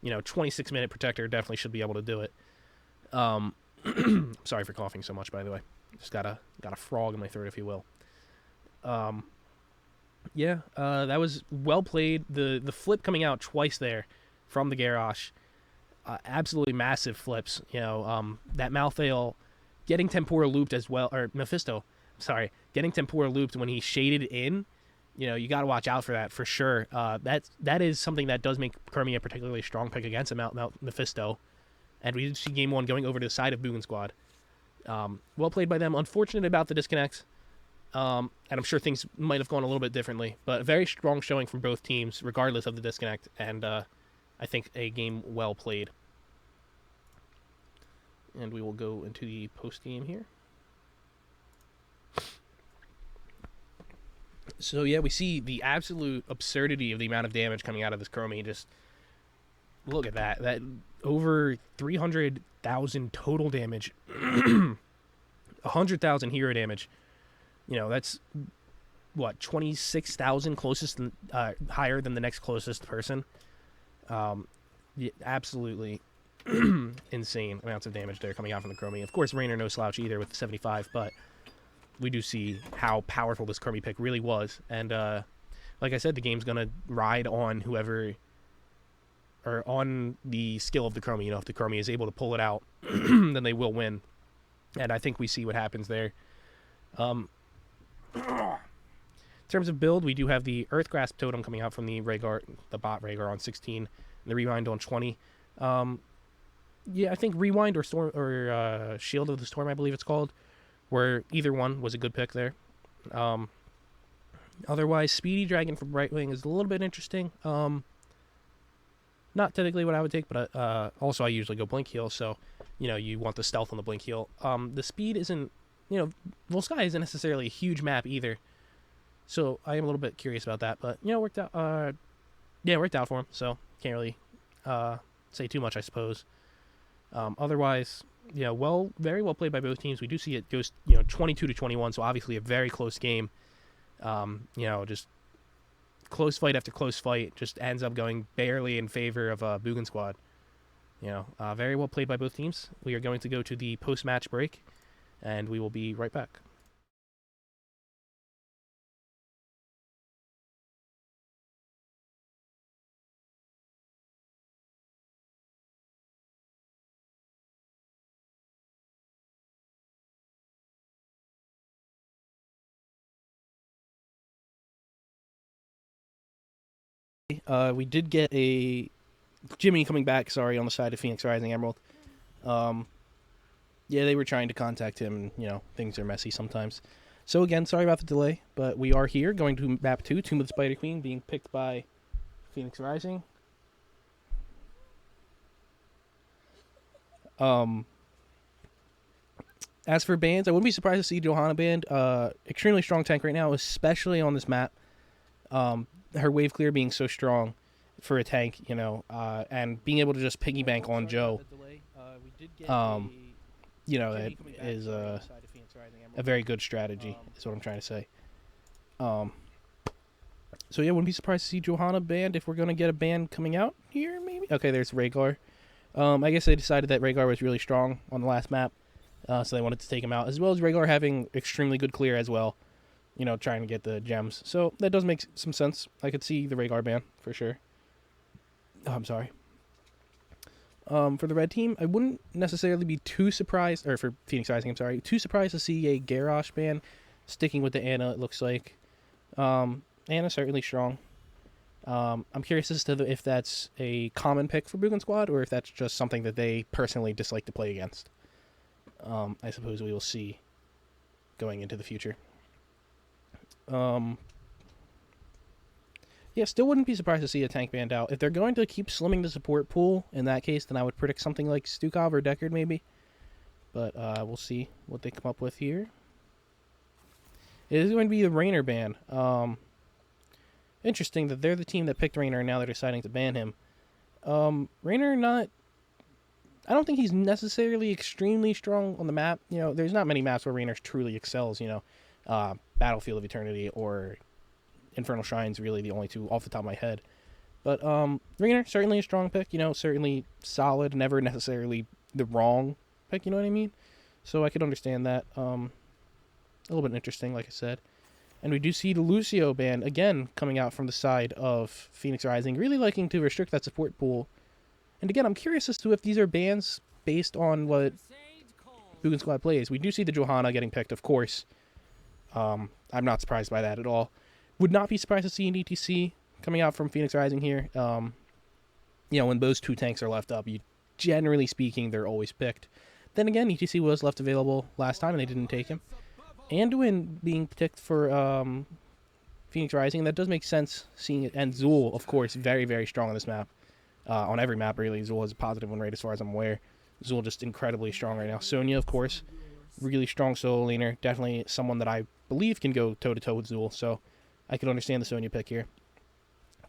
Speaker 1: 26-minute Protector. Definitely should be able to do it. Sorry for coughing so much, by the way. Just got a frog in my throat, if you will. That was well played. The flip coming out twice there from the Garrosh, absolutely massive flips. That Malthael getting Tempura looped as well, or Mephisto, sorry, getting Tempura looped when he shaded in. You got to watch out for that for sure. That is something that does make Kermie a particularly strong pick against a Mephisto. And we did see game one going over to the side of Boogan Squad. Well played by them. Unfortunate about the disconnects. And I'm sure things might have gone a little bit differently. But a very strong showing from both teams, regardless of the disconnect. And I think a game well played. And we will go into the post-game here. So, yeah, we see the absolute absurdity of the amount of damage coming out of this Chromie. Just look at that. That over 300,000 total damage. 100,000 hero damage. That's, 26,000 closest, higher than the next closest person. Absolutely insane amounts of damage there coming out from the Chromie. Of course, Raynor no slouch either with the 75, but we do see how powerful this Chromie pick really was. And like I said, the game's going to ride on whoever, or on the skill of the Chromie. If the Chromie is able to pull it out, then they will win. And I think we see what happens there. In terms of build, we do have the Earth Grasp Totem coming out from the Rhaegar, the bot Rhaegar on 16, and the Rewind on 20. I think Rewind or Storm or Shield of the Storm, I believe it's called, where either one was a good pick there. Otherwise, Speedy Dragon from Brightwing is a little bit interesting. Not typically what I would take, but also I usually go Blink Heal, so you want the stealth on the Blink Heal. The speed isn't, Volsky isn't necessarily a huge map either, so I am a little bit curious about that. But worked out. Worked out for him, so can't really say too much, I suppose. Otherwise, very well played by both teams. We do see it goes 22-21, so obviously a very close game. Just close fight after close fight, just ends up going barely in favor of Boogan Squad. Very well played by both teams. We are going to go to the post-match break, and we will be right back. We did get a Jimmy coming back, on the side of Phoenix Rising Emerald. They were trying to contact him, and, things are messy sometimes. So again, sorry about the delay, but we are here going to map 2, Tomb of the Spider Queen, being picked by Phoenix Rising. As for bans, I wouldn't be surprised to see Johanna banned. Extremely strong tank right now, especially on this map. Her wave clear being so strong for a tank, and being able to just piggy bank on Joe, that is a very good strategy, is what I'm trying to say. So yeah, wouldn't be surprised to see Johanna banned if we're going to get a ban coming out here, maybe? Okay, there's Rhaegar. I guess they decided that Rhaegar was really strong on the last map, so they wanted to take him out, as well as Rhaegar having extremely good clear as well, trying to get the gems. So that does make some sense. I could see the Rhaegar ban, for sure. Oh, I'm sorry. For the red team, I wouldn't necessarily be too surprised, or for Phoenix Rising, I'm sorry, too surprised to see a Garrosh ban, sticking with the Ana, it looks like. Ana's certainly strong. I'm curious as to if that's a common pick for Boogan Squad, or if that's just something that they personally dislike to play against. I suppose we will see going into the future. Yeah, still wouldn't be surprised to see a tank banned out. If they're going to keep slimming the support pool, in that case, then I would predict something like Stukov or Deckard, maybe. But we'll see what they come up with here. It is going to be the Raynor ban. Interesting that they're the team that picked Raynor, and now they're deciding to ban him. Raynor, I don't think he's necessarily extremely strong on the map. There's not many maps where Raynor truly excels, Battlefield of Eternity or Infernal Shrine's really the only two off the top of my head. But Raynor, certainly a strong pick, certainly solid, never necessarily the wrong pick, you know what I mean? So I could understand that. A little bit interesting, like I said. And we do see the Lucio ban, again, coming out from the side of Phoenix Rising, really liking to restrict that support pool. And again, I'm curious as to if these are bans based on what Boogan Squad plays. We do see the Johanna getting picked, of course. I'm not surprised by that at all. Would not be surprised to see an ETC coming out from Phoenix Rising here. When those two tanks are left up, generally speaking, they're always picked. Then again, ETC was left available last time, and they didn't take him. Anduin being picked for Phoenix Rising, that does make sense seeing it. And Zul, of course, very, very strong on this map. On every map, really. Zul is a positive win rate as far as I'm aware. Zul just incredibly strong right now. Sonya, of course, really strong solo laner. Definitely someone that I believe can go toe-to-toe with Zul. So I could understand the Sonya pick here.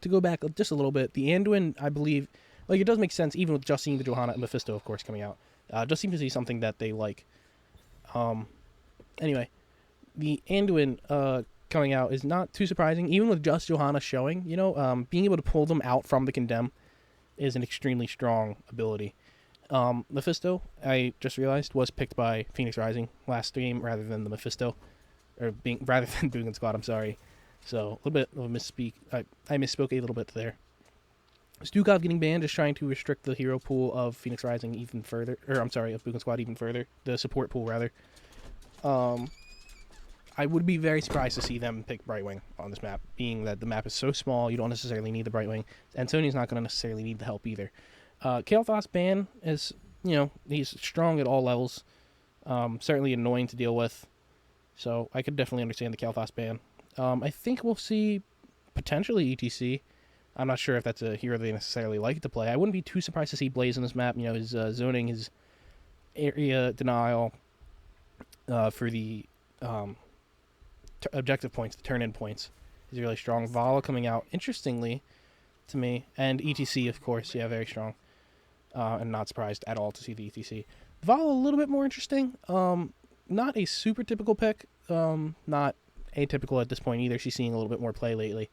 Speaker 1: To go back just a little bit, the Anduin, I believe, it does make sense, even with just seeing the Johanna and Mephisto, of course, coming out. Just seems to be something that they like. Anyway, the Anduin coming out is not too surprising, even with just Johanna showing. Being able to pull them out from the Condemn is an extremely strong ability. Mephisto, I just realized, was picked by Phoenix Rising last game rather than the Mephisto, rather than Boogan Squad, I'm sorry. So, a little bit of a misspeak. I misspoke a little bit there. Stukov getting banned is trying to restrict the hero pool of Phoenix Rising even further. Of Boogan Squad even further. The support pool, rather. I would be very surprised to see them pick Brightwing on this map, being that the map is so small, you don't necessarily need the Brightwing. And Sonya's not going to necessarily need the help either. Kael'thas ban is, he's strong at all levels. Certainly annoying to deal with. So, I could definitely understand the Kael'thas ban. I think we'll see potentially ETC. I'm not sure if that's a hero they necessarily like to play. I wouldn't be too surprised to see Blaze on this map. His zoning, his area denial for the objective points, the turn-in points, is really strong. Vala coming out, interestingly, to me. And ETC, of course. Yeah, very strong. And not surprised at all to see the ETC. Vala, a little bit more interesting. Not a super typical pick. Not atypical at this point either. She's seeing a little bit more play lately.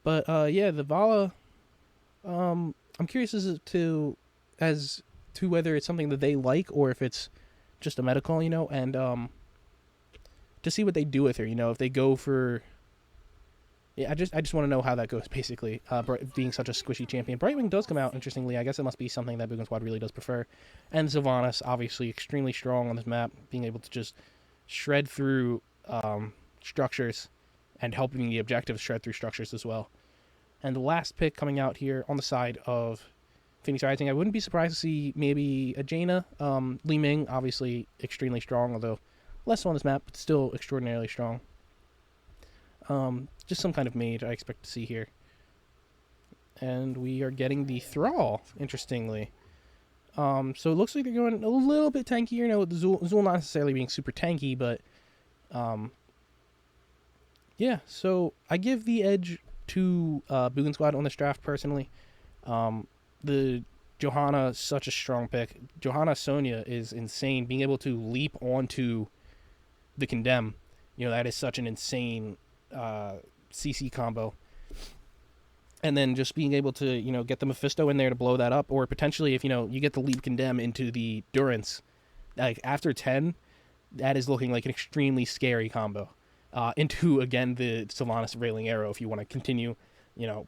Speaker 1: But yeah, the Vala, I'm curious as to whether it's something that they like or if it's just a meta call, and to see what they do with her, if they go for, I just want to know how that goes, basically, being such a squishy champion. Brightwing does come out, interestingly. I guess it must be something that Boogan Squad really does prefer. And Sylvanas, obviously extremely strong on this map, being able to just shred through structures and helping the objectives shred through structures as well. And the last pick coming out here on the side of Phoenix Rising, I wouldn't be surprised to see maybe a Jaina. Li Ming, obviously extremely strong, although less on this map, but still extraordinarily strong. Just some kind of mage I expect to see here. And we are getting the Thrall, interestingly. So it looks like they're going a little bit tankier, with the Zool not necessarily being super tanky, but yeah, so I give the edge to Boogan Squad on this draft personally. The Johanna, such a strong pick. Johanna Sonya is insane. Being able to leap onto the Condemn, that is such an insane CC combo. And then just being able to, get the Mephisto in there to blow that up, or potentially if, you get the Leap Condemn into the Durance, like after 10, that is looking like an extremely scary combo. Into, again, the Sylvanas Railing Arrow, if you want to continue,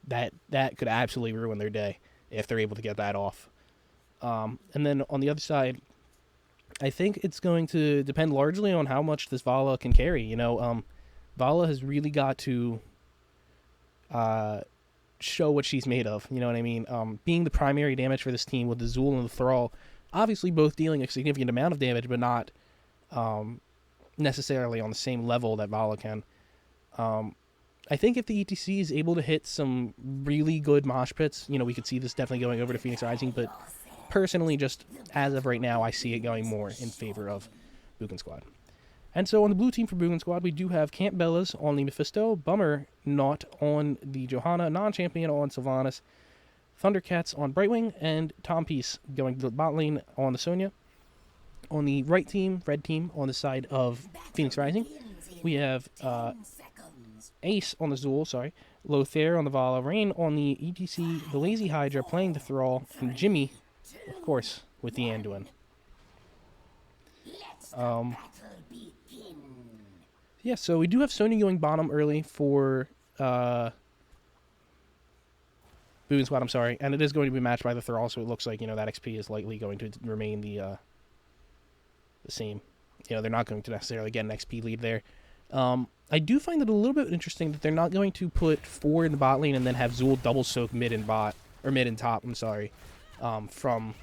Speaker 1: that could absolutely ruin their day if they're able to get that off. And then on the other side, I think it's going to depend largely on how much this Vala can carry. Vala has really got to show what she's made of, you know what I mean? Being the primary damage for this team with the Zool and the Thrall, obviously both dealing a significant amount of damage, but not necessarily on the same level that Vala can. I think if the ETC is able to hit some really good mosh pits, we could see this definitely going over to Phoenix Rising, but personally, just as of right now, I see it going more in favor of Boogan Squad. And so on the blue team for Boogan Squad, we do have Camp Bellas on the Mephisto, Bummer not on the Johanna, Non-Champion on Sylvanas, Thundercats on Brightwing, and Tom Peace going to the bot lane on the Sonya. On the right team, red team, on the side of Phoenix Rising, we have Ace on the Zool, Lothair on the Vala, Rain on the ETC, the Lazy Hydra playing the Thrall, and Jimmy, of course, with the Anduin. Yeah, so we do have Sonya going bottom early for Boogan Squad, and it is going to be matched by the Thrall, so it looks like, that XP is likely going to remain the same. They're not going to necessarily get an XP lead there. I do find it a little bit interesting that they're not going to put 4 in the bot lane and then have Zool double soak mid and top, from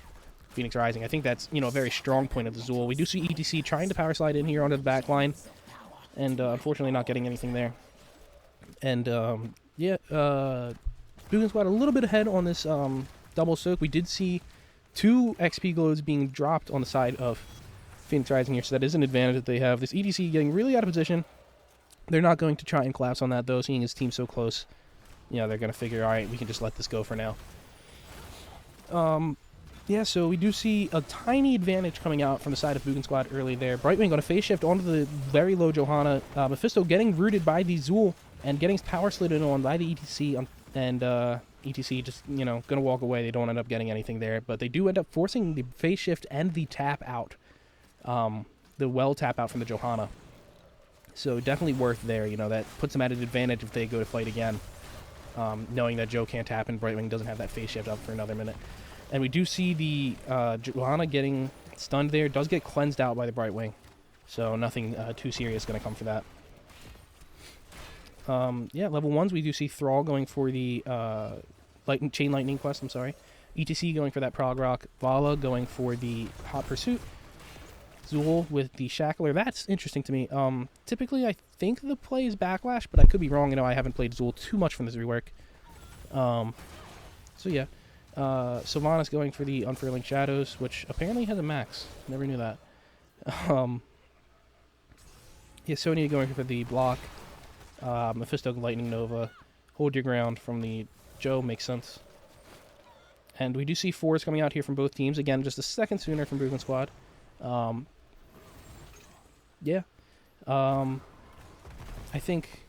Speaker 1: Phoenix Rising. I think that's, a very strong point of the Zool. We do see ETC trying to power slide in here onto the back line, and unfortunately not getting anything there. And, Boogan Squad a little bit ahead on this double soak. We did see 2 XP glows being dropped on the side of Phoenix Rising here, so that is an advantage that they have. This ETC getting really out of position. They're not going to try and collapse on that, though, seeing his team so close. They're going to figure, all right, we can just let this go for now. Yeah, so we do see a tiny advantage coming out from the side of Boogan Squad early there. Brightwing on a phase shift onto the very low Johanna. Mephisto getting rooted by the Zool and getting power slidden on by the ETC. And ETC just, going to walk away. They don't end up getting anything there. But they do end up forcing the phase shift and the tap out. The well tap out from the Johanna. So definitely worth there. That puts them at an advantage if they go to fight again. Knowing that Joe can't tap and Brightwing doesn't have that phase shift up for another minute. And we do see the Johanna getting stunned there. Does get cleansed out by the Brightwing. So nothing too serious going to come for that. Yeah, level 1s, we do see Thrall going for the Chain Lightning quest, ETC going for that Prog Rock. Vala going for the Hot Pursuit. Zool with the Shackler. That's interesting to me. Typically, I think the play is Backlash, but I could be wrong. I haven't played Zool too much from this rework. So yeah. Sylvanas going for the Unfurling Shadows, which apparently has a max. Never knew that. Yeah, Sonya going for the block. Mephisto Lightning Nova. Hold your ground from the Joe, makes sense. And we do see 4s coming out here from both teams. Again, just a second sooner from Boogan Squad. Yeah. I think,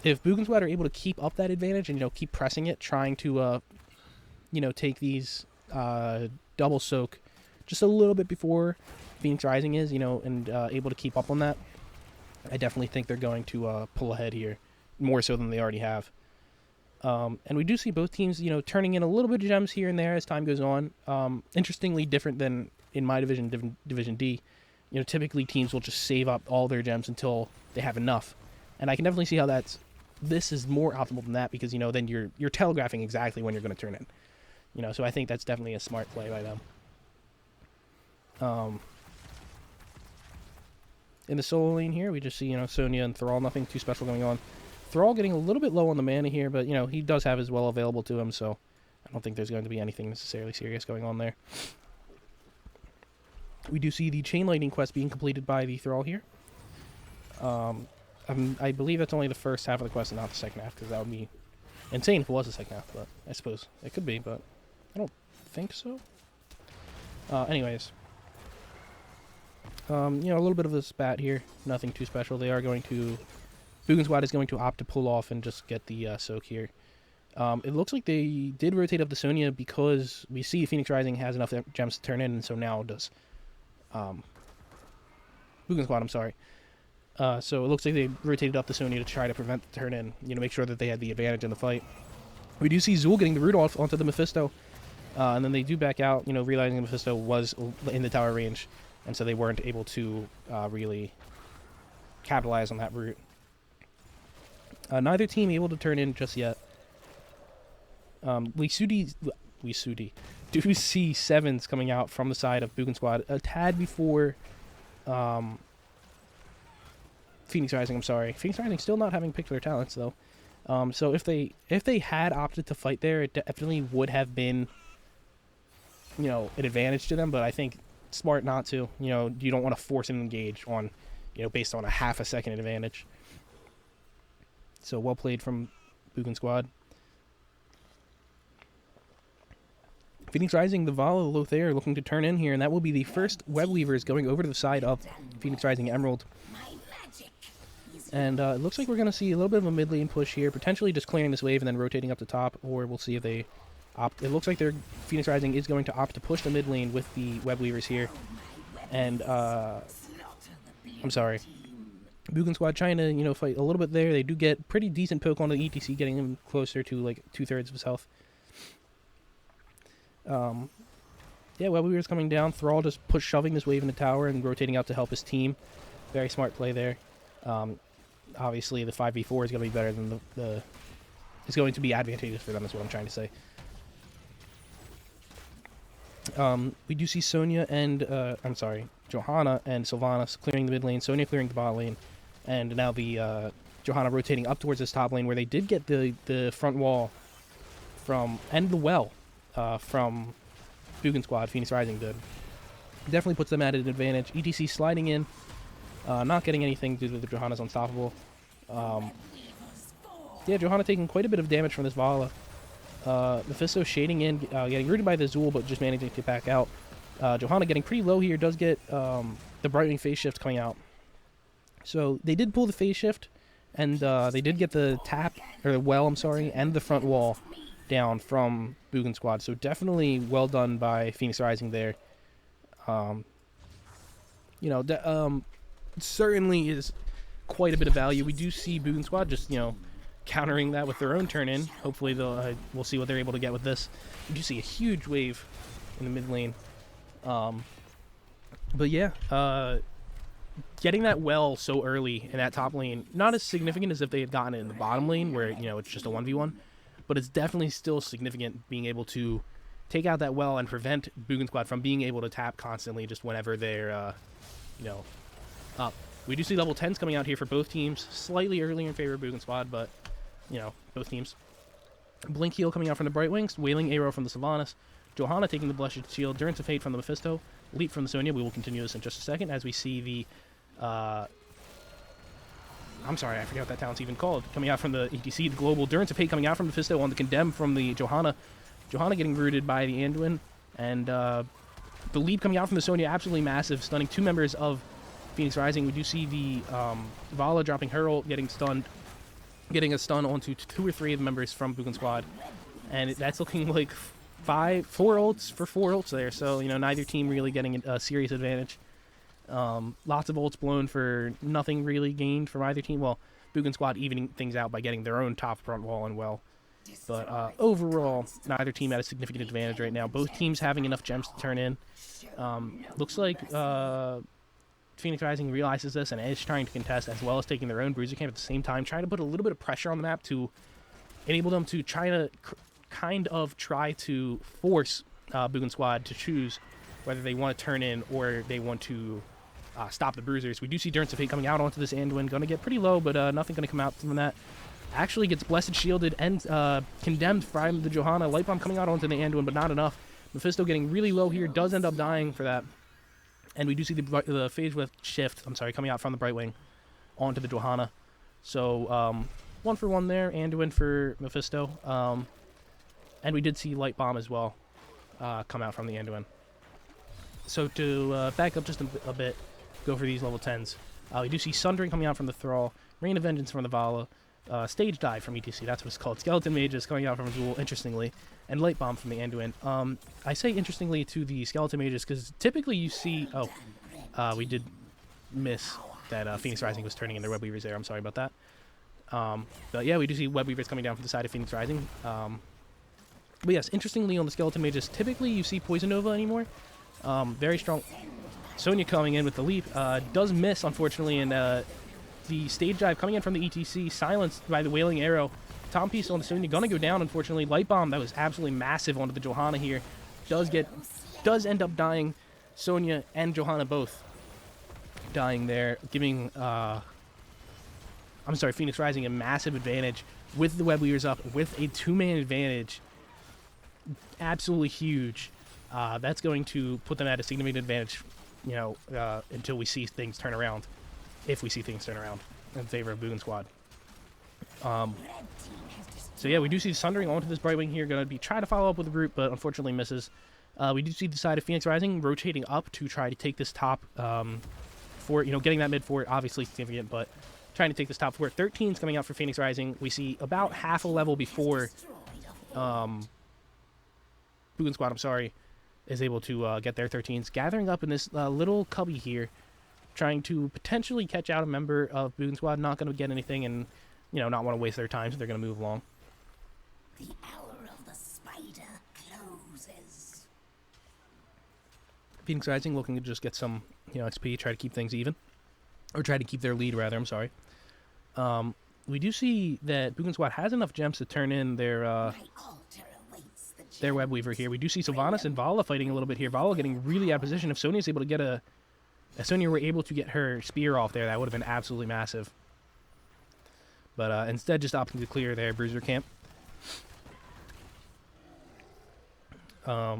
Speaker 1: if Boogan Squad are able to keep up that advantage and, keep pressing it, trying to, take these double soak just a little bit before Phoenix Rising is, and able to keep up on that, I definitely think they're going to pull ahead here, more so than they already have. And we do see both teams, turning in a little bit of gems here and there as time goes on. Interestingly different than in my division, Division D. Typically teams will just save up all their gems until they have enough. And I can definitely see how this is more optimal than that because, then you're telegraphing exactly when you're going to turn in. So I think that's definitely a smart play by them. In the solo lane here, we just see, Sonya and Thrall, nothing too special going on. Thrall getting a little bit low on the mana here, but, he does have his well available to him, so I don't think there's going to be anything necessarily serious going on there. We do see the Chain Lightning quest being completed by the Thrall here. I believe that's only the first half of the quest and not the second half, because that would be insane if it was the second half, but I suppose it could be, but I don't think so. Anyways. A little bit of a spat here. Nothing too special. They are going to... Boogan Squad is going to opt to pull off and just get the soak here. It looks like they did rotate up the Sonya because we see Phoenix Rising has enough gems to turn in, and so now does Boogan Squad, I'm sorry. So it looks like they rotated up the Sonya to try to prevent the turn in, make sure that they had the advantage in the fight. We do see Zool getting the root off onto the Mephisto, and then they do back out, realizing the Mephisto was in the tower range. And so they weren't able to really capitalize on that route. Neither team able to turn in just yet. We do see sevens coming out from the side of Boogan Squad a tad before Phoenix Rising. I'm sorry, Phoenix Rising still not having picked their talents though. So if they had opted to fight there, it definitely would have been an advantage to them. But I think smart not to. You don't want to force an engage on, based on a half a second advantage. So well played from Boogan Squad. Phoenix Rising, the Vala, Lothair looking to turn in here, and that will be the first Web Weavers going over to the side of Phoenix Rising Emerald. And it looks like we're going to see a little bit of a mid lane push here, potentially just clearing this wave and then rotating up the top, or we'll see if they opt. It looks like their Phoenix Rising is going to opt to push the mid lane with the Web Weavers here. And, I'm sorry. Boogan Squad trying to, fight a little bit there. They do get pretty decent poke onto the ETC, getting him closer to, like, 2/3 of his health. Yeah, Web Weaver's coming down. Thrall just shoving this wave in the tower and rotating out to help his team. Very smart play there. Obviously, the 5v4 is going to be better than the it's going to be advantageous for them, is what I'm trying to say. We do see Sonya and, Johanna and Sylvanas clearing the mid lane, Sonya clearing the bot lane, and now the Johanna rotating up towards this top lane where they did get the front wall and the well from Boogan Squad. Phoenix Rising did. Definitely puts them at an advantage. ETC sliding in, not getting anything due to the Johanna's unstoppable. Yeah, Johanna taking quite a bit of damage from this Vala. Mephisto shading in, getting rooted by the Zool, but just managing to get back out. Johanna getting pretty low here, does get the brightening phase shift coming out. So they did pull the phase shift, and they did get the and the front wall down from Boogan Squad. So definitely well done by Phoenix Rising there. Certainly is quite a bit of value. We do see Boogan Squad just, countering that with their own turn in. Hopefully we'll see what they're able to get with this. We do see a huge wave in the mid lane. But yeah, getting that well so early in that top lane, not as significant as if they had gotten it in the bottom lane where, it's just a 1v1, but it's definitely still significant being able to take out that well and prevent Boogan Squad from being able to tap constantly just whenever they're, up. We do see level 10s coming out here for both teams, slightly earlier in favor of Boogan Squad, but, both teams. Blink Heal coming out from the Bright Wings, Wailing Arrow from the Sylvanas, Johanna taking the Blessed Shield, Durance of Fate from the Mephisto, Leap from the Sonya. We will continue this in just a second as we see the, I'm sorry, I forget what that talent's even called, coming out from the ETC, the Global, Durance of Fate coming out from the Mephisto on the Condemn from the Johanna. Johanna getting rooted by the Anduin, and the Leap coming out from the Sonya, absolutely massive, stunning 2 members of Phoenix Rising. We do see the Vala dropping her ult, getting a stun onto 2 or 3 of the members from Boogan Squad, and that's looking like 4 ults there. So neither team really getting a serious advantage. Lots of ults blown for nothing really gained from either team. Well, Boogan Squad evening things out by getting their own top front wall and well. But overall, neither team had a significant advantage right now. Both teams having enough gems to turn in. Looks like Phoenix Rising realizes this and is trying to contest, as well as taking their own Bruiser Camp at the same time, trying to put a little bit of pressure on the map to enable them to try to force Boogan Squad to choose whether they want to turn in or they want to stop the bruisers. We do see Durance of Fate coming out onto this Anduin. Going to get pretty low, but nothing going to come out from that. Actually gets Blessed Shielded and condemned from the Johanna. Light Bomb coming out onto the Anduin, but not enough. Mephisto getting really low here. Does end up dying for that. And we do see the phase shift, coming out from the Brightwing onto the Johanna. So, 1 for 1 there. Anduin for Mephisto. And we did see Light Bomb as well come out from the Anduin. So to back up just a bit, go for these level 10s. We do see Sundering coming out from the Thrall, Rain of Vengeance from the Vala, Stage Dive from ETC, that's what it's called, Skeleton Mages coming out from Jewel, interestingly, and Light Bomb from the Anduin. I say interestingly to the Skeleton Mages because typically you see... we did miss that Phoenix Rising was turning in their Web Weavers there, I'm sorry about that. But yeah, we do see Web Weavers coming down from the side of Phoenix Rising. But yes, interestingly on the Skeleton Mages, typically you see Poison Nova anymore. Very strong. Sonya coming in with the leap. Does miss, unfortunately, and the stage dive coming in from the ETC, silenced by the Wailing Arrow. Tom Piece on the Sonya gonna go down, unfortunately. Light Bomb, that was absolutely massive onto the Johanna here. Does end up dying. Sonya and Johanna both dying there, giving, Phoenix Rising a massive advantage with the Web Weavers up, with a 2-man advantage. Absolutely huge. That's going to put them at a significant advantage, until we see things turn around. If we see things turn around in favor of Boogan Squad. So yeah, we do see Sundering onto this Brightwing here. Going to be trying to follow up with the group, but unfortunately misses. We do see the side of Phoenix Rising rotating up to try to take this top fort. Getting that mid fort, obviously significant, but trying to take this top fort. 13's coming out for Phoenix Rising. We see about half a level before Boogan Squad, is able to get their 13s. Gathering up in this little cubby here, trying to potentially catch out a member of Boogan Squad. Not going to get anything and, not want to waste their time, so they're going to move along.
Speaker 3: The hour of the spider closes.
Speaker 1: Phoenix Rising looking to just get some, XP, try to keep things even. Or try to keep their lead, rather, I'm sorry. We do see that Boogan Squad has enough gems to turn in their Web Weaver here. We do see Sylvanas and Vala fighting a little bit here. Vala getting really out of position. If Sonya's able to get if Sonya were able to get her spear off there, that would have been absolutely massive. But instead, just opting to clear their Bruiser camp. Yeah,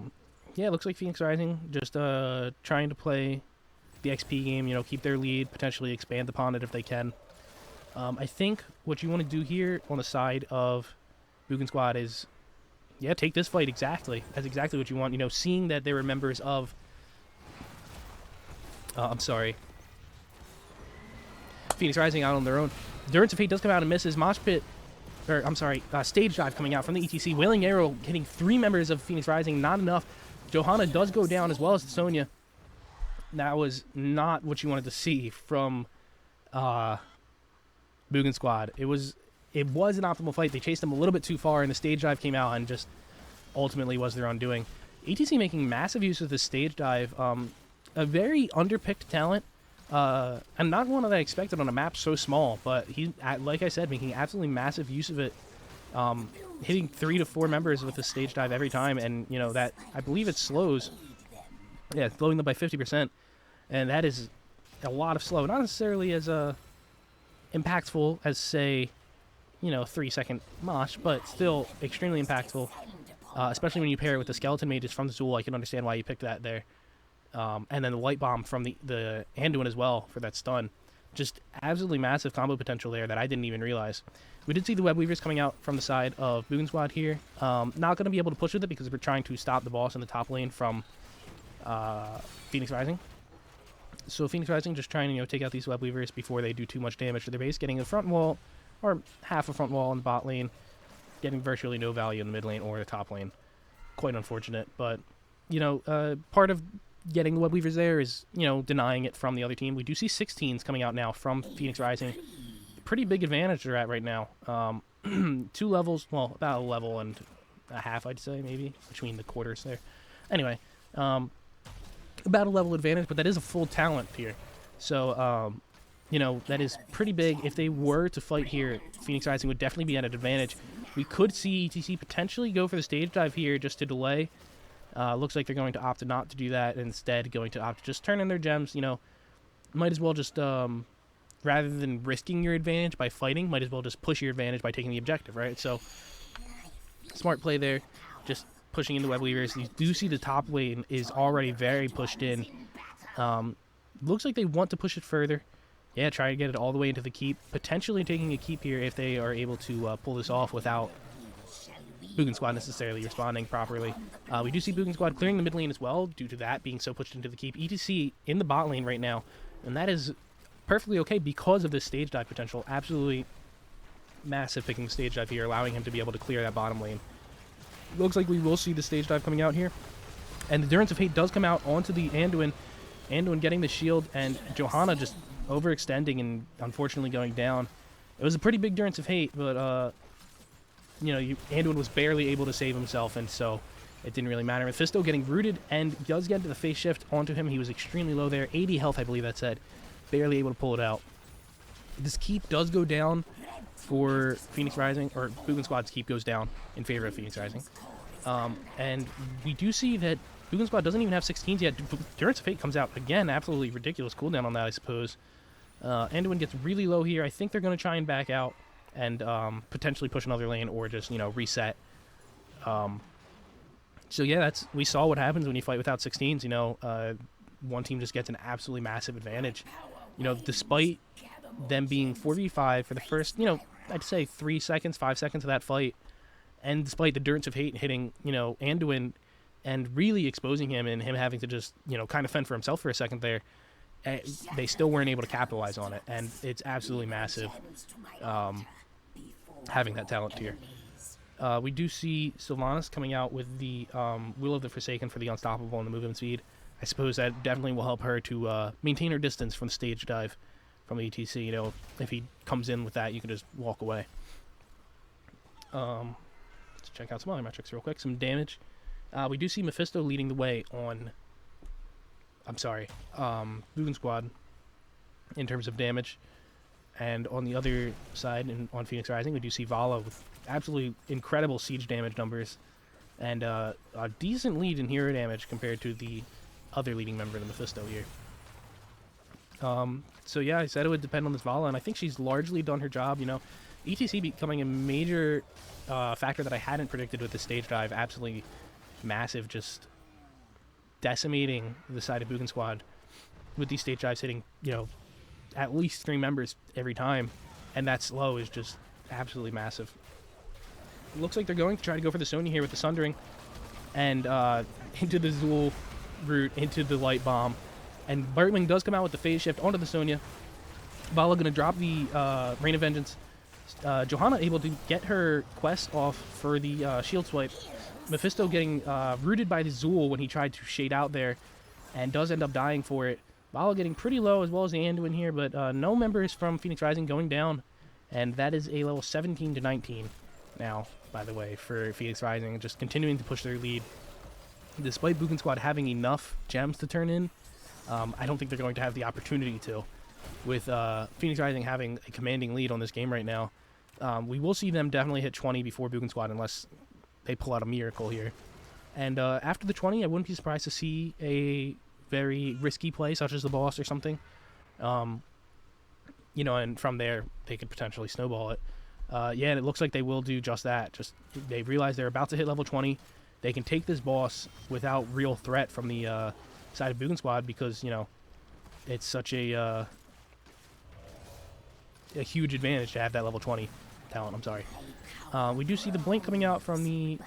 Speaker 1: it looks like Phoenix Rising just trying to play the XP game, keep their lead, potentially expand upon it if they can. I think what you want to do here on the side of Boogan Squad is, yeah, take this fight exactly. That's exactly what you want. Seeing that they were members of... Phoenix Rising out on their own. Durance of Fate does come out and misses. Stage Dive coming out from the ETC. Wailing Arrow hitting 3 members of Phoenix Rising, not enough. Johanna does go down as well as Sonya. That was not what you wanted to see from Boogan Squad. It was an optimal fight. They chased them a little bit too far, and the Stage Dive came out and just ultimately was their undoing. ETC making massive use of the Stage Dive. A very underpicked talent, and not one that I expected on a map so small, but he, like I said, making absolutely massive use of it, hitting 3 to 4 members with the Stage Dive every time, and, that, I believe it slows, slowing them by 50%, and that is a lot of slow, not necessarily as impactful as, say, 3-second mosh, but still extremely impactful, especially when you pair it with the Skeleton Mages from the Zool. I can understand why you picked that there. And then the Light Bomb from the Anduin as well for that stun. Just absolutely massive combo potential there that I didn't even realize. We did see the Web Weavers coming out from the side of Boogan Squad here. Not going to be able to push with it because we're trying to stop the boss in the top lane from Phoenix Rising. So Phoenix Rising just trying to take out these Web Weavers before they do too much damage to their base, getting a front wall, or half a front wall in the bot lane, getting virtually no value in the mid lane or the top lane. Quite unfortunate, but, part of getting the Web Weavers there is, denying it from the other team. We do see 16s coming out now from Phoenix Rising. Pretty big advantage they're at right now. 2 levels, well, about a level and a half, I'd say, maybe, between the quarters there. Anyway, about a level advantage, but that is a full talent here. So, that is pretty big. If they were to fight here, Phoenix Rising would definitely be at an advantage. We could see ETC potentially go for the Stage Dive here just to delay. Looks like they're going to opt not to do that, and instead going to opt to just turn in their gems, might as well just rather than risking your advantage by fighting, might as well just push your advantage by taking the objective, right? So smart play there, just pushing into web weavers. You do see the top lane is already very pushed in. Looks like they want to push it further. Yeah, try to get it all the way into the keep, potentially taking a keep here if they are able to pull this off without Boogan Squad necessarily responding properly. We do see Boogan Squad clearing the mid lane as well, due to that being so pushed into the keep. ETC in the bot lane right now, and that is perfectly okay because of this stage dive potential. Absolutely massive picking stage dive here, allowing him to be able to clear that bottom lane. Looks like we will see the stage dive coming out here. And the Endurance of Hate does come out onto the Anduin. Anduin getting the shield, and Johanna just overextending and unfortunately going down. It was a pretty big Endurance of Hate, but you know, Anduin was barely able to save himself, and so it didn't really matter. Mephisto getting rooted and does get into the phase shift onto him. He was extremely low there. 80 health, I believe that said. Barely able to pull it out. This keep does go down for Phoenix Rising, or Boogan Squad's keep goes down in favor of Phoenix Rising. And we do see that Boogan Squad doesn't even have 16s yet. Endurance of Fate comes out again. Absolutely ridiculous cooldown on that, I suppose. Anduin gets really low here. I think they're going to try and back out and potentially push another lane or just, you know, reset. So yeah, we saw what happens when you fight without 16s. You know, one team just gets an absolutely massive advantage. You know, despite them being 4v5 for the first, you know, I'd say 3 seconds, 5 seconds of that fight, and despite the Endurance of Hate hitting, you know, Anduin and really exposing him and him having to just, you know, kind of fend for himself for a second there, they still weren't able to capitalize on it, and it's absolutely massive having that talent tier. We do see Sylvanas coming out with the Will of the Forsaken for the Unstoppable and the movement speed. I suppose that definitely will help her to maintain her distance from the stage dive from ETC. You know, if he comes in with that, you can just walk away. Let's check out some other metrics real quick. Some damage. We do see Mephisto leading the way on... Boogan Squad in terms of damage. And on the other side, on Phoenix Rising, we do see Vala with absolutely incredible siege damage numbers. And a decent lead in hero damage compared to the other leading member of the Mephisto here. So yeah, I said it would depend on this Vala, and I think she's largely done her job. You know, ETC becoming a major factor that I hadn't predicted with the stage dive. Absolutely massive, just decimating the side of Boogan Squad with these stage dives hitting, you know, at least 3 members every time, and that slow is just absolutely massive. Looks like they're going to try to go for the Sonya here with the Sundering, and into the Zool route, into the Light Bomb, and Brightwing does come out with the phase shift onto the Sonya. Vala gonna drop the Rain of Vengeance. Johanna able to get her quest off for the shield swipe. Mephisto getting rooted by the Zool when he tried to shade out there, and does end up dying for it. Vala getting pretty low as well as the Anduin here, but no members from Phoenix Rising going down, and that is a level 17 to 19 now, by the way, for Phoenix Rising, just continuing to push their lead. Despite Boogan Squad having enough gems to turn in, I don't think they're going to have the opportunity to. With Phoenix Rising having a commanding lead on this game right now, we will see them definitely hit 20 before Boogan Squad unless they pull out a miracle here. And after the 20, I wouldn't be surprised to see a very risky play, such as the boss or something. You know, and from there, they could potentially snowball it. Yeah, and it looks like they will do just that. Just they realize they're about to hit level 20. They can take this boss without real threat from the side of Boogan Squad because, you know, it's such a huge advantage to have that level 20 talent. I'm sorry. We do see the blink coming out from the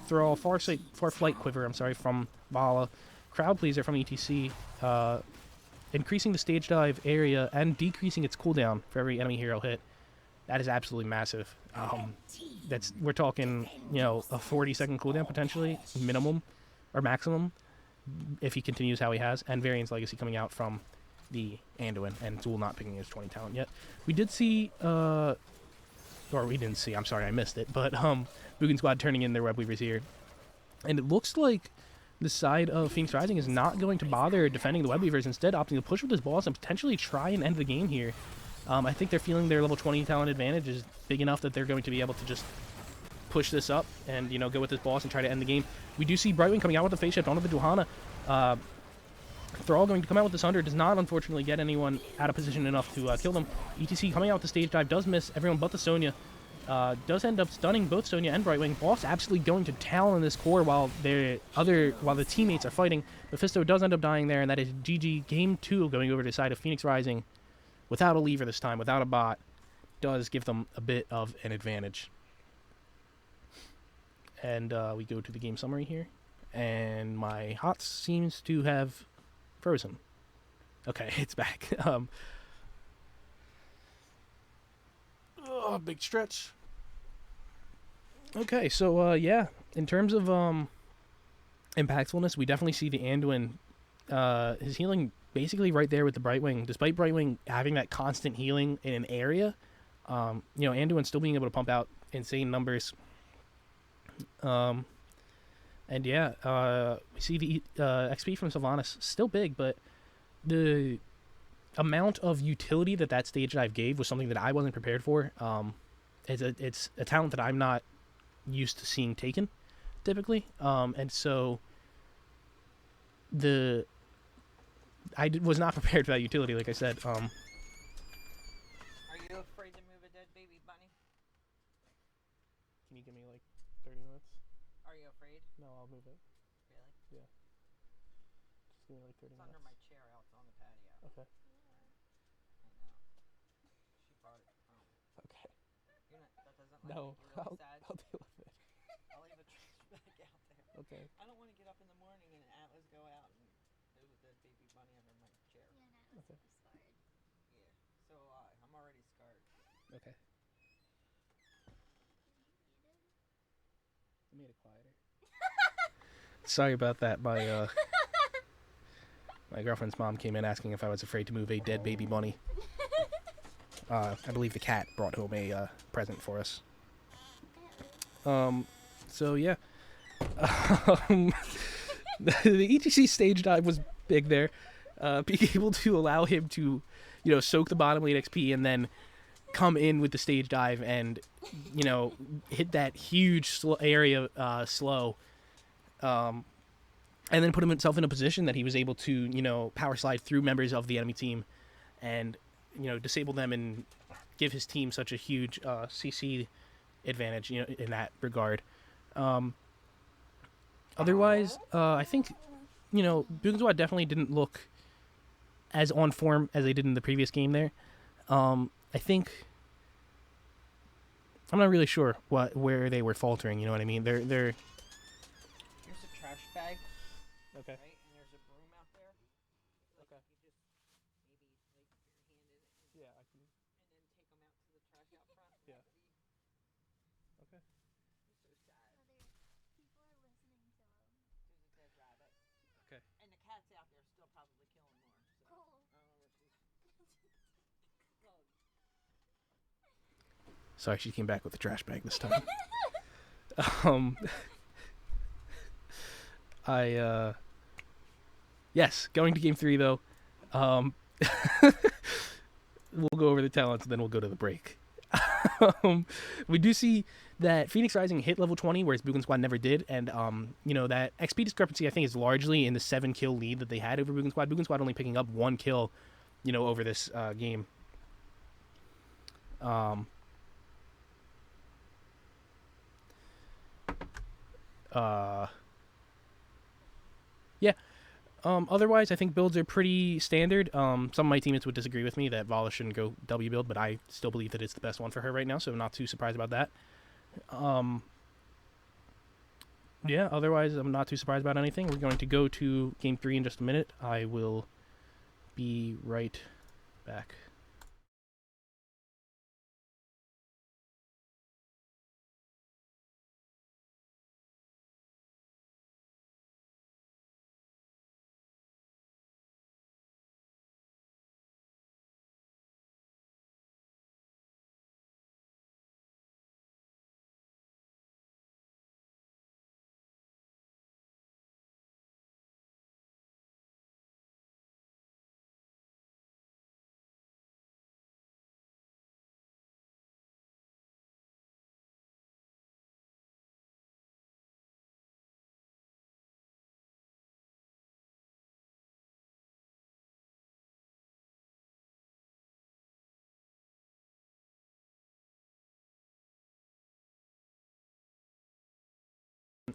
Speaker 1: Thrall Far Flight Quiver, from Vala. Crowd Pleaser from ETC, increasing the stage dive area and decreasing its cooldown for every enemy hero hit. That is absolutely massive. We're talking, you know, a 40-second cooldown potentially, minimum or maximum, if he continues how he has. And Variant's Legacy coming out from the Anduin, and Zool not picking his 20 talent yet. We did see, or we didn't see. I'm sorry, I missed it. But Boogan Squad turning in their web weavers here, and it looks like the side of Phoenix Rising is not going to bother defending the web weavers, instead opting to push with this boss and potentially try and end the game here. I think they're feeling their level 20 talent advantage is big enough that they're going to be able to just push this up and, you know, go with this boss and try to end the game. We do see Brightwing coming out with the phase shift onto the Johanna. Thrall going to come out with the Sunder, does not unfortunately get anyone out of position enough to kill them. ETC coming out with the stage dive, does miss everyone but the Sonya. Does end up stunning both Sonya and Brightwing. Boss absolutely going to town in this core while the teammates are fighting. Mephisto does end up dying there, and that is GG. Game 2 going over to the side of Phoenix Rising without a lever this time, without a bot. Does give them a bit of an advantage. And we go to the game summary here. And my HOTS seems to have frozen. Okay, it's back. Big stretch. Okay, so yeah, in terms of impactfulness, we definitely see the Anduin, his healing basically right there with the Brightwing. Despite Brightwing having that constant healing in an area, Anduin still being able to pump out insane numbers. And yeah, we see the XP from Sylvanas still big, but the amount of utility that stage dive gave was something that I wasn't prepared for. It's a talent that I'm not used to seeing taken typically, and so was not prepared for that utility. Like I said,
Speaker 4: Are you afraid to move a dead baby bunny?
Speaker 1: Can you give me like 30 minutes?
Speaker 4: Are you afraid?
Speaker 1: No, I'll move it.
Speaker 4: Really?
Speaker 1: Yeah. Just give me like 30
Speaker 4: It's
Speaker 1: minutes.
Speaker 4: under my chair out on the patio.
Speaker 1: Okay.
Speaker 4: I know. She brought it home.
Speaker 1: Okay.
Speaker 4: That doesn't
Speaker 1: No,
Speaker 4: make you really sad?
Speaker 1: I'll deal with it.
Speaker 4: I'll leave a trash bag out there.
Speaker 1: Okay.
Speaker 4: I don't want to get up in the morning and Atlas go out and move a dead baby bunny under my chair.
Speaker 3: Yeah, and Atlas
Speaker 1: Okay.
Speaker 3: will be scarred.
Speaker 4: Yeah. So I'm already scarred.
Speaker 1: Okay. I made it quieter. Sorry about that. My girlfriend's mom came in asking if I was afraid to move a dead baby bunny. I believe the cat brought home a present for us. So yeah. The ETC stage dive was big there. Being able to allow him to, soak the bottom lane XP and then come in with the stage dive and, hit that huge area slow. And then put himself in a position that he was able to, power slide through members of the enemy team and, disable them and give his team such a huge CC advantage, in that regard. Otherwise, I think, Boogan Squad definitely didn't look as on form as they did in the previous game there. I think I'm not really sure where they were faltering, you know what I mean? They're
Speaker 4: Here's a trash bag.
Speaker 1: okay.
Speaker 4: Right? And there's a broom out there. Like,
Speaker 1: Okay.
Speaker 4: you just maybe like your hand in it and,
Speaker 1: Yeah, I can.
Speaker 4: and then take them out to the trash out front.
Speaker 1: Yeah. Okay.
Speaker 4: It's so sad.
Speaker 3: People are listening to him.
Speaker 4: There's a dead rabbit.
Speaker 1: Okay.
Speaker 4: And the cat's out there still probably killing more. So
Speaker 3: Cool.
Speaker 4: I don't know what she's.
Speaker 1: Sorry, she came back with the trash bag this time. Yes, going to game 3 though. We'll go over the talents and then we'll go to the break. We do see that Phoenix Rising hit level 20, whereas Boogan Squad never did, and that XP discrepancy I think is largely in the 7-kill lead that they had over Boogan Squad. Boogan Squad only picking up 1 kill, over this game. Yeah. Otherwise, I think builds are pretty standard. Some of my teammates would disagree with me that Vala shouldn't go W build, but I still believe that it's the best one for her right now, so I'm not too surprised about that. Yeah, otherwise, I'm not too surprised about anything. We're going to go to game 3 in just a minute. I will be right back.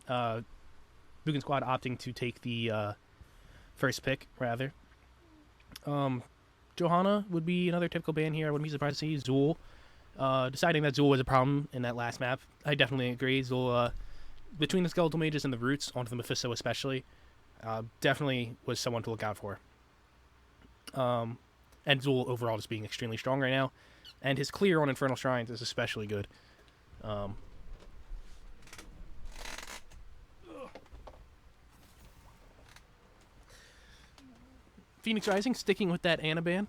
Speaker 1: Boogan Squad opting to take the first pick, rather. Johanna would be another typical ban here. I wouldn't be surprised to see Zool. Deciding that Zool was a problem in that last map, I definitely agree. Zool, between the Skeletal Mages and the Roots, onto the Mephisto especially, definitely was someone to look out for. And Zool overall just being extremely strong right now. And his clear on Infernal Shrines is especially good. Phoenix Rising sticking with that Ana ban.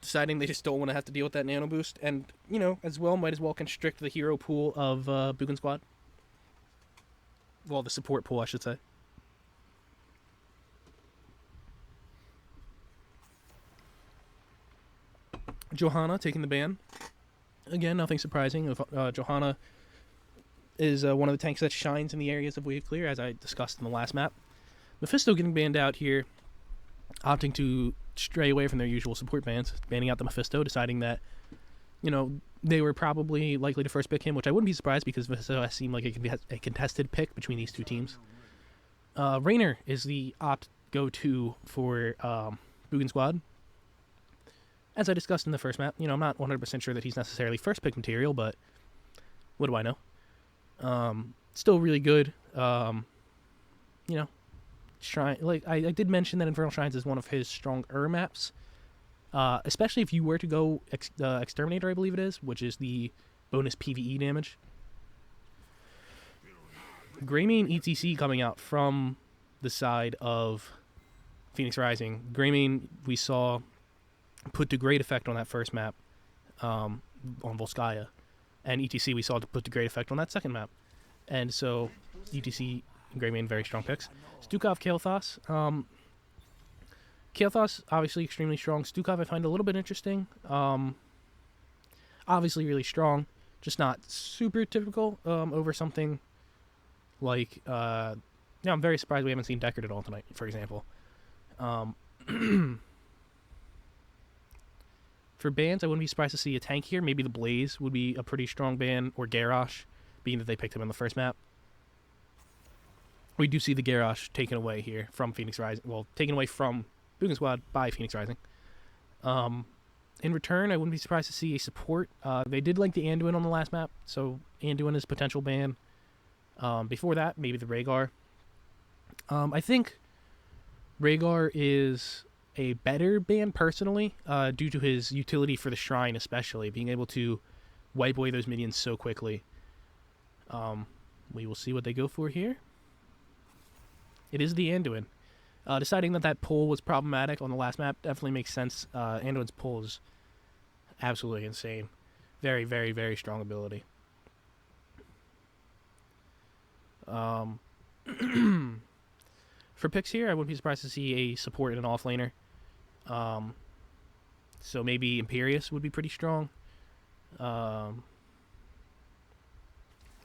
Speaker 1: Deciding they just don't want to have to deal with that nano boost. And, you know, as well, might as well constrict the hero pool of Boogan Squad. Well, the support pool, I should say. Johanna taking the ban. Again, nothing surprising. Johanna is one of the tanks that shines in the areas of wave clear, as I discussed in the last map. Mephisto getting banned out here, opting to stray away from their usual support bans, banning out the Mephisto, deciding that, you know, they were probably likely to first pick him, which I wouldn't be surprised because Mephisto has seemed like it can be a contested pick between these two teams. Raynor is the opt go-to for Boogan Squad. As I discussed in the first map, you know, I'm not 100% sure that he's necessarily first pick material, but what do I know? Still really good. You know, Shrine, like I did mention that Infernal Shrines is one of his stronger maps, especially if you were to go Exterminator, I believe it is, which is the bonus PvE damage. Greymane ETC coming out from the side of Phoenix Rising. Greymane we saw put to great effect on that first map on Volskaya, and ETC we saw to put to great effect on that second map. And so ETC and Greymane very strong picks. Stukov, Kael'thas. Kael'thas, obviously extremely strong. Stukov I find a little bit interesting. Obviously really strong, just not super typical over something like... I'm very surprised we haven't seen Deckard at all tonight, for example. For bans, I wouldn't be surprised to see a tank here. Maybe the Blaze would be a pretty strong ban, or Garrosh, being that they picked him on the first map. We do see the Garrosh taken away here from Phoenix Rising. Well, taken away from Boogan Squad by Phoenix Rising. In return, I wouldn't be surprised to see a support. They did like the Anduin on the last map, so Anduin is potential ban. Before that, maybe the Rhaegar. I think Rhaegar is a better ban personally, due to his utility for the Shrine especially, being able to wipe away those minions so quickly. We will see what they go for here. It is the Anduin. Deciding that pull was problematic on the last map definitely makes sense. Anduin's pull is absolutely insane. Very, very, very strong ability. For picks here, I wouldn't be surprised to see a support and an offlaner. So maybe Imperius would be pretty strong. Yeah,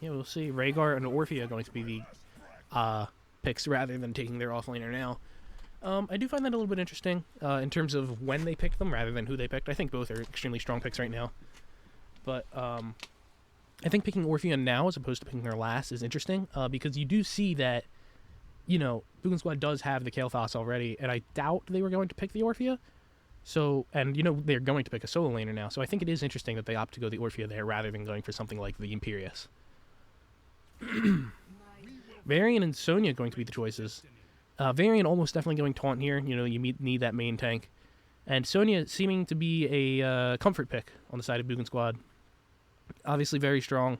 Speaker 1: we'll see. Rhaegar and Orphea are going to be the picks rather than taking their offlaner now. I do find that a little bit interesting in terms of when they picked them rather than who they picked. I think both are extremely strong picks right now. But I think picking Orphea now as opposed to picking her last is interesting because you do see that, you know, Boogan Squad does have the Kael'thas already, and I doubt they were going to pick the Orphea. So, and, you know, they're going to pick a solo laner now, so I think it is interesting that they opt to go the Orphea there rather than going for something like the Imperius. Varian and Sonya going to be the choices. Varian almost definitely going Taunt here. You know, you need that main tank. And Sonya seeming to be a comfort pick on the side of Boogan Squad. Obviously very strong.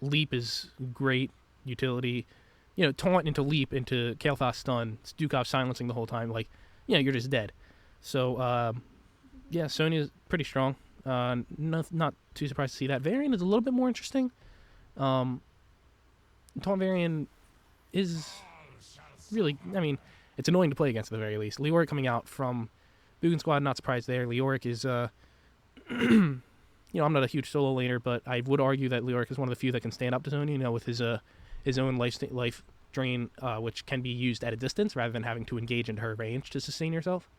Speaker 1: Leap is great utility. You know, Taunt into Leap into Kael'thas stun. Stukov silencing the whole time. Like, you know, you're just dead. So, yeah, Sonya's pretty strong. Not too surprised to see that. Varian is a little bit more interesting. Taunt Varian is really, I mean, it's annoying to play against at the very least. Leoric coming out from Boogan Squad, not surprised there. Leoric is, you know, I'm not a huge solo laner, but I would argue that Leoric is one of the few that can stand up to Sonya, you know, with his own life drain, which can be used at a distance rather than having to engage into her range to sustain yourself,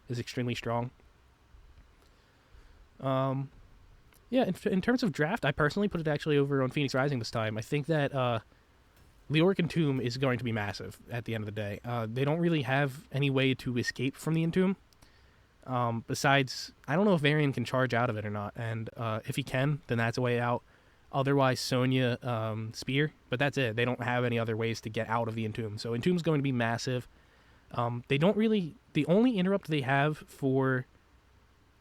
Speaker 1: is extremely strong. Yeah, in terms of draft, I personally put it actually over on Phoenix Rising this time. I think that Leoric Entomb is going to be massive at the end of the day. They don't really have any way to escape from the Entomb. Besides, I don't know if Varian can charge out of it or not, and if he can, then that's a way out. Otherwise, Sonya Spear, but that's it. They don't have any other ways to get out of the Entomb. So Entomb's going to be massive. They don't really... The only interrupt they have for...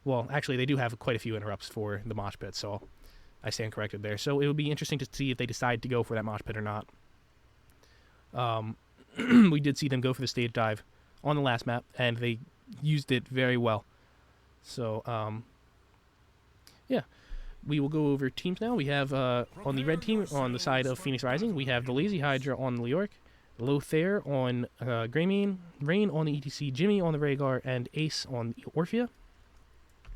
Speaker 1: Well, actually, they do have quite a few interrupts for the mosh pit, so I stand corrected there. So it would be interesting to see if they decide to go for that mosh pit or not. We did see them go for the stage dive on the last map, and they used it very well. So, yeah. We will go over teams now. We have, on the red team, on the side of Phoenix Rising, we have the Lazy Hydra on the Leoric, Lothair on Greymane, Rain on the ETC, Jimmy on the Rhaegar, and Ace on the Orphea.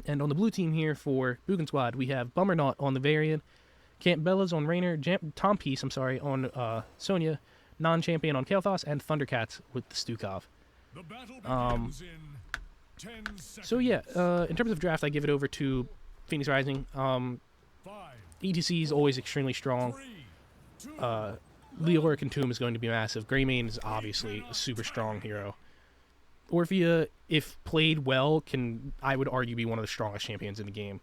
Speaker 1: And on the blue team here for Boogan Squad, we have Bummernaut on the Varian, Camp Bellas on Rainer, Tom Peace, on Sonya, Non-Champion on Kael'thas, and Thundercats with the Stukov. So yeah, in terms of draft, I give it over to Phoenix Rising. ETC is always extremely strong. Leoric Entomb is going to be massive. Greymane is obviously a super strong hero. Orphea, if played well, can, I would argue, be one of the strongest champions in the game.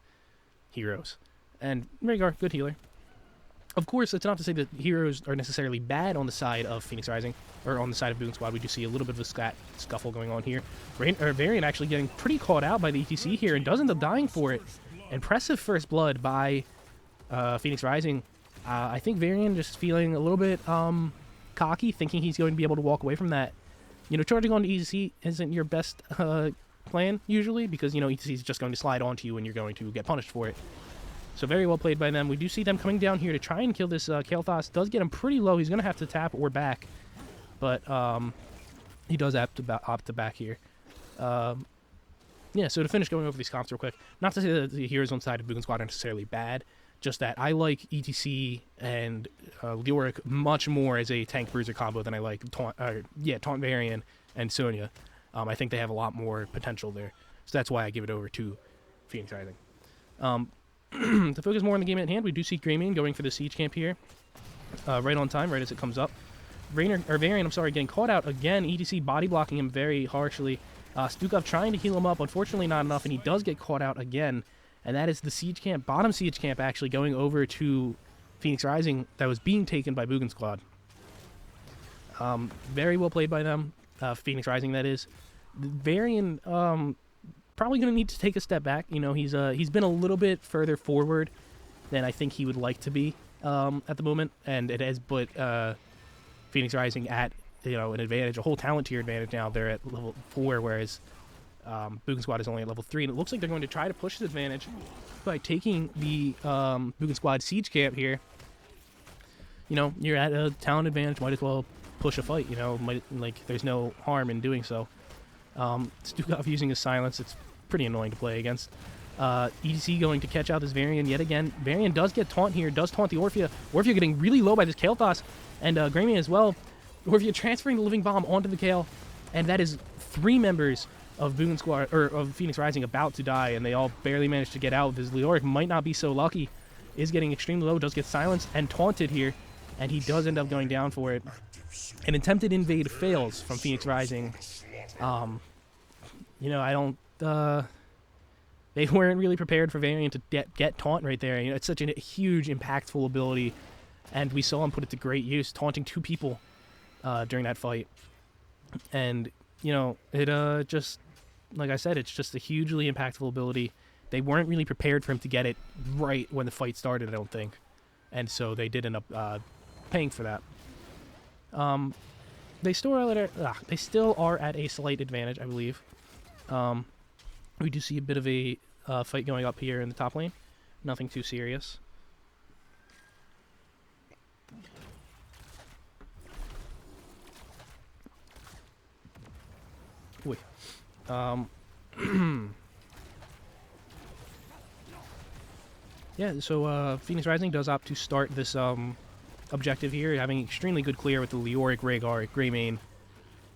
Speaker 1: Heroes. And Rhaegar, good healer. Of course, it's not to say that heroes are necessarily bad on the side of Phoenix Rising, or on the side of Boogan Squad. We do see a little bit of a scuffle going on here. Varian actually getting pretty caught out by the ETC here, and does end up dying for it. Impressive first blood by Phoenix Rising. I think Varian just feeling a little bit cocky, thinking he's going to be able to walk away from that. You know, charging on to ETC isn't your best plan, usually, because, you know, ETC is just going to slide onto you and you're going to get punished for it. So very well played by them. We do see them coming down here to try and kill this Kael'thas. Does get him pretty low. He's going to have to tap or back. But he does opt to back here. Yeah, so to finish going over these comps real quick, not to say that the heroes on the side of Boogan Squad are necessarily bad, just that I like ETC and Leoric much more as a tank bruiser combo than I like Taunt Varian and Sonya. I think they have a lot more potential there. So that's why I give it over to Phoenix Rising. To focus more on the game at hand, we do see Greymane going for the siege camp here. Right on time, right as it comes up. Varian, getting caught out again. ETC body blocking him very harshly. Stukov trying to heal him up, unfortunately not enough, and he does get caught out again. And that is the siege camp, bottom siege camp, actually going over to Phoenix Rising that was being taken by Boogan Squad. Very well played by them, Phoenix Rising, that is. Varian, probably going to need to take a step back. You know, he's been a little bit further forward than I think he would like to be at the moment, and it has put Phoenix Rising at, you know, an advantage, a whole talent tier advantage now. They're at level 4, whereas Boogan Squad is only at level 3, and it looks like they're going to try to push this advantage by taking the Boogan Squad siege camp here. You know, you're at a talent advantage, might as well push a fight, you know, there's no harm in doing so. Stukov using his silence, it's pretty annoying to play against. ETC going to catch out this Varian yet again. Varian does get taunt here, does taunt the Orphea. Orphea getting really low by this Kael'thas, and Greymane as well. Orphea transferring the Living Bomb onto the Kael, and that is 3 members of Boogan Squad, or of Phoenix Rising, about to die, and they all barely managed to get out. This Leoric might not be so lucky, is getting extremely low, does get silenced and taunted here, and he does end up going down for it. An attempted invade fails from Phoenix Rising. You know, I don't, they weren't really prepared for Varian to get taunt right there. You know, it's such a huge, impactful ability, and we saw him put it to great use, taunting 2 people during that fight. And, you know, it just, like I said, it's just a hugely impactful ability. They weren't really prepared for him to get it right when the fight started, I don't think. And so they did end up paying for that. They still are at a slight advantage, I believe. We do see a bit of a fight going up here in the top lane. Nothing too serious. Wait. Yeah, so Phoenix Rising does opt to start this objective here, having extremely good clear with the Leoric, Rhaegar, Greymane.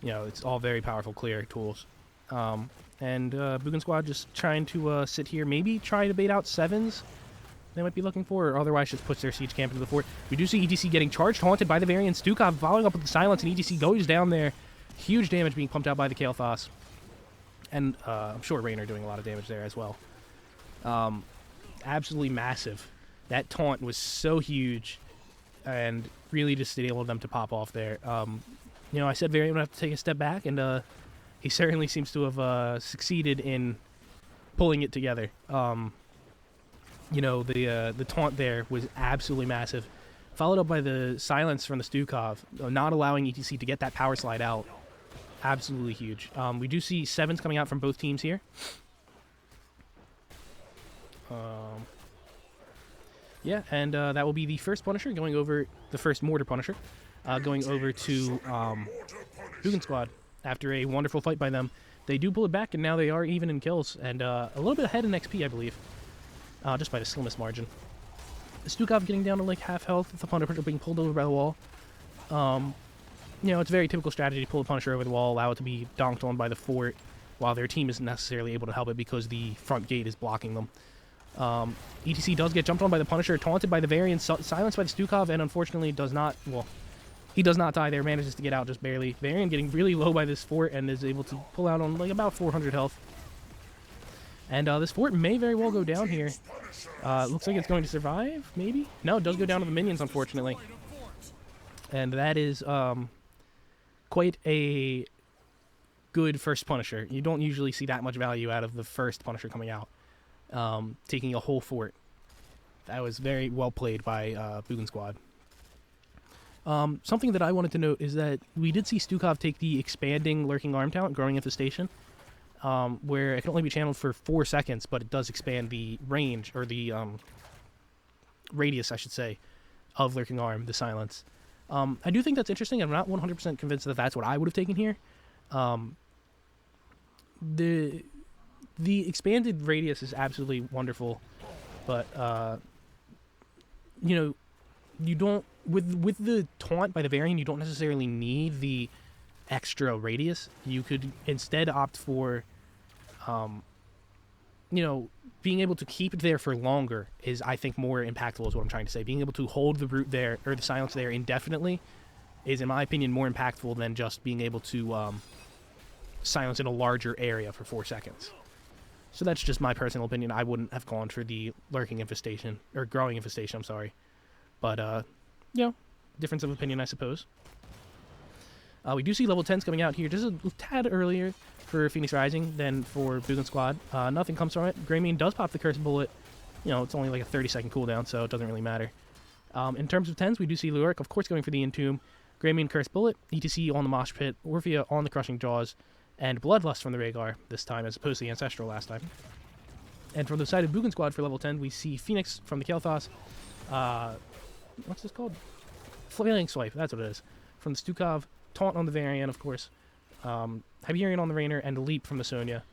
Speaker 1: You know, it's all very powerful clear tools. And Boogan Squad just trying to sit here, maybe try to bait out 7s. they might be looking for, or otherwise just puts their siege camp into the fort. We do see ETC getting charged, haunted by the Varian. Stukov following up with the silence, and ETC goes down there. Huge damage being pumped out by the Kael'thas. And I'm sure Raynor doing a lot of damage there as well. Absolutely massive. That taunt was so huge, and really just enabled them to pop off there. You know, I said Varian would have to take a step back, and he certainly seems to have succeeded in pulling it together. You know, the taunt there was absolutely massive, followed up by the silence from the Stukov, not allowing ETC to get that power slide out. Absolutely huge. We do see 7s coming out from both teams here. Yeah, and that will be the first Punisher going over, the first Mortar Punisher, going over to Boogan Squad after a wonderful fight by them. They do pull it back, and now they are even in kills, and a little bit ahead in XP, I believe, just by the slimmest margin. Stukov getting down to like half health, the Punisher being pulled over by the wall. You know, it's a very typical strategy to pull the Punisher over the wall, allow it to be donked on by the fort, while their team isn't necessarily able to help it because the front gate is blocking them. ETC does get jumped on by the Punisher, taunted by the Varian, silenced by the Stukov, and unfortunately does not, well, he does not die there, manages to get out just barely. Varian getting really low by this fort and is able to pull out on like about 400 health. And this fort may very well go down here. Looks like it's going to survive, maybe? No, it does go down to the minions, unfortunately. And that is quite a good first Punisher. You don't usually see that much value out of the first Punisher coming out. Taking a whole fort. That was very well played by Boogan Squad. Something that I wanted to note is that we did see Stukov take the expanding Lurking Arm talent, Growing Infestation, where it can only be channeled for 4 seconds, but it does expand the range, or the radius, I should say, of Lurking Arm, the silence. I do think that's interesting. I'm not 100% convinced that that's what I would have taken here. The expanded radius is absolutely wonderful, but you know, you don't with the taunt by the Varian, you don't necessarily need the extra radius. You could instead opt for you know, being able to keep it there for longer is, I think, more impactful is what I'm trying to say. Being able to hold the root there, or the silence there indefinitely, is, in my opinion, more impactful than just being able to silence in a larger area for 4 seconds. So that's just my personal opinion. I wouldn't have gone for the Lurking Infestation, or Growing Infestation, I'm sorry. But, you know, difference of opinion, I suppose. We do see level 10s coming out here just a tad earlier for Phoenix Rising than for Boogan Squad. Nothing comes from it. Greymane does pop the Curse Bullet. You know, it's only like a 30-second cooldown, so it doesn't really matter. In terms of 10s, we do see Lurik, of course, going for the Entomb. Greymane Curse Bullet, ETC on the Mosh Pit, Orphea on the Crushing Jaws, and Bloodlust from the Rhaegar this time, as opposed to the Ancestral last time. And from the side of Boogan Squad for level 10, we see Phoenix from the Kael'thas. What's this called? Flailing Swipe, that's what it is. From the Stukov, Taunt on the Varian, of course. Hyperion on the Raynor, and the Leap from the Sonya.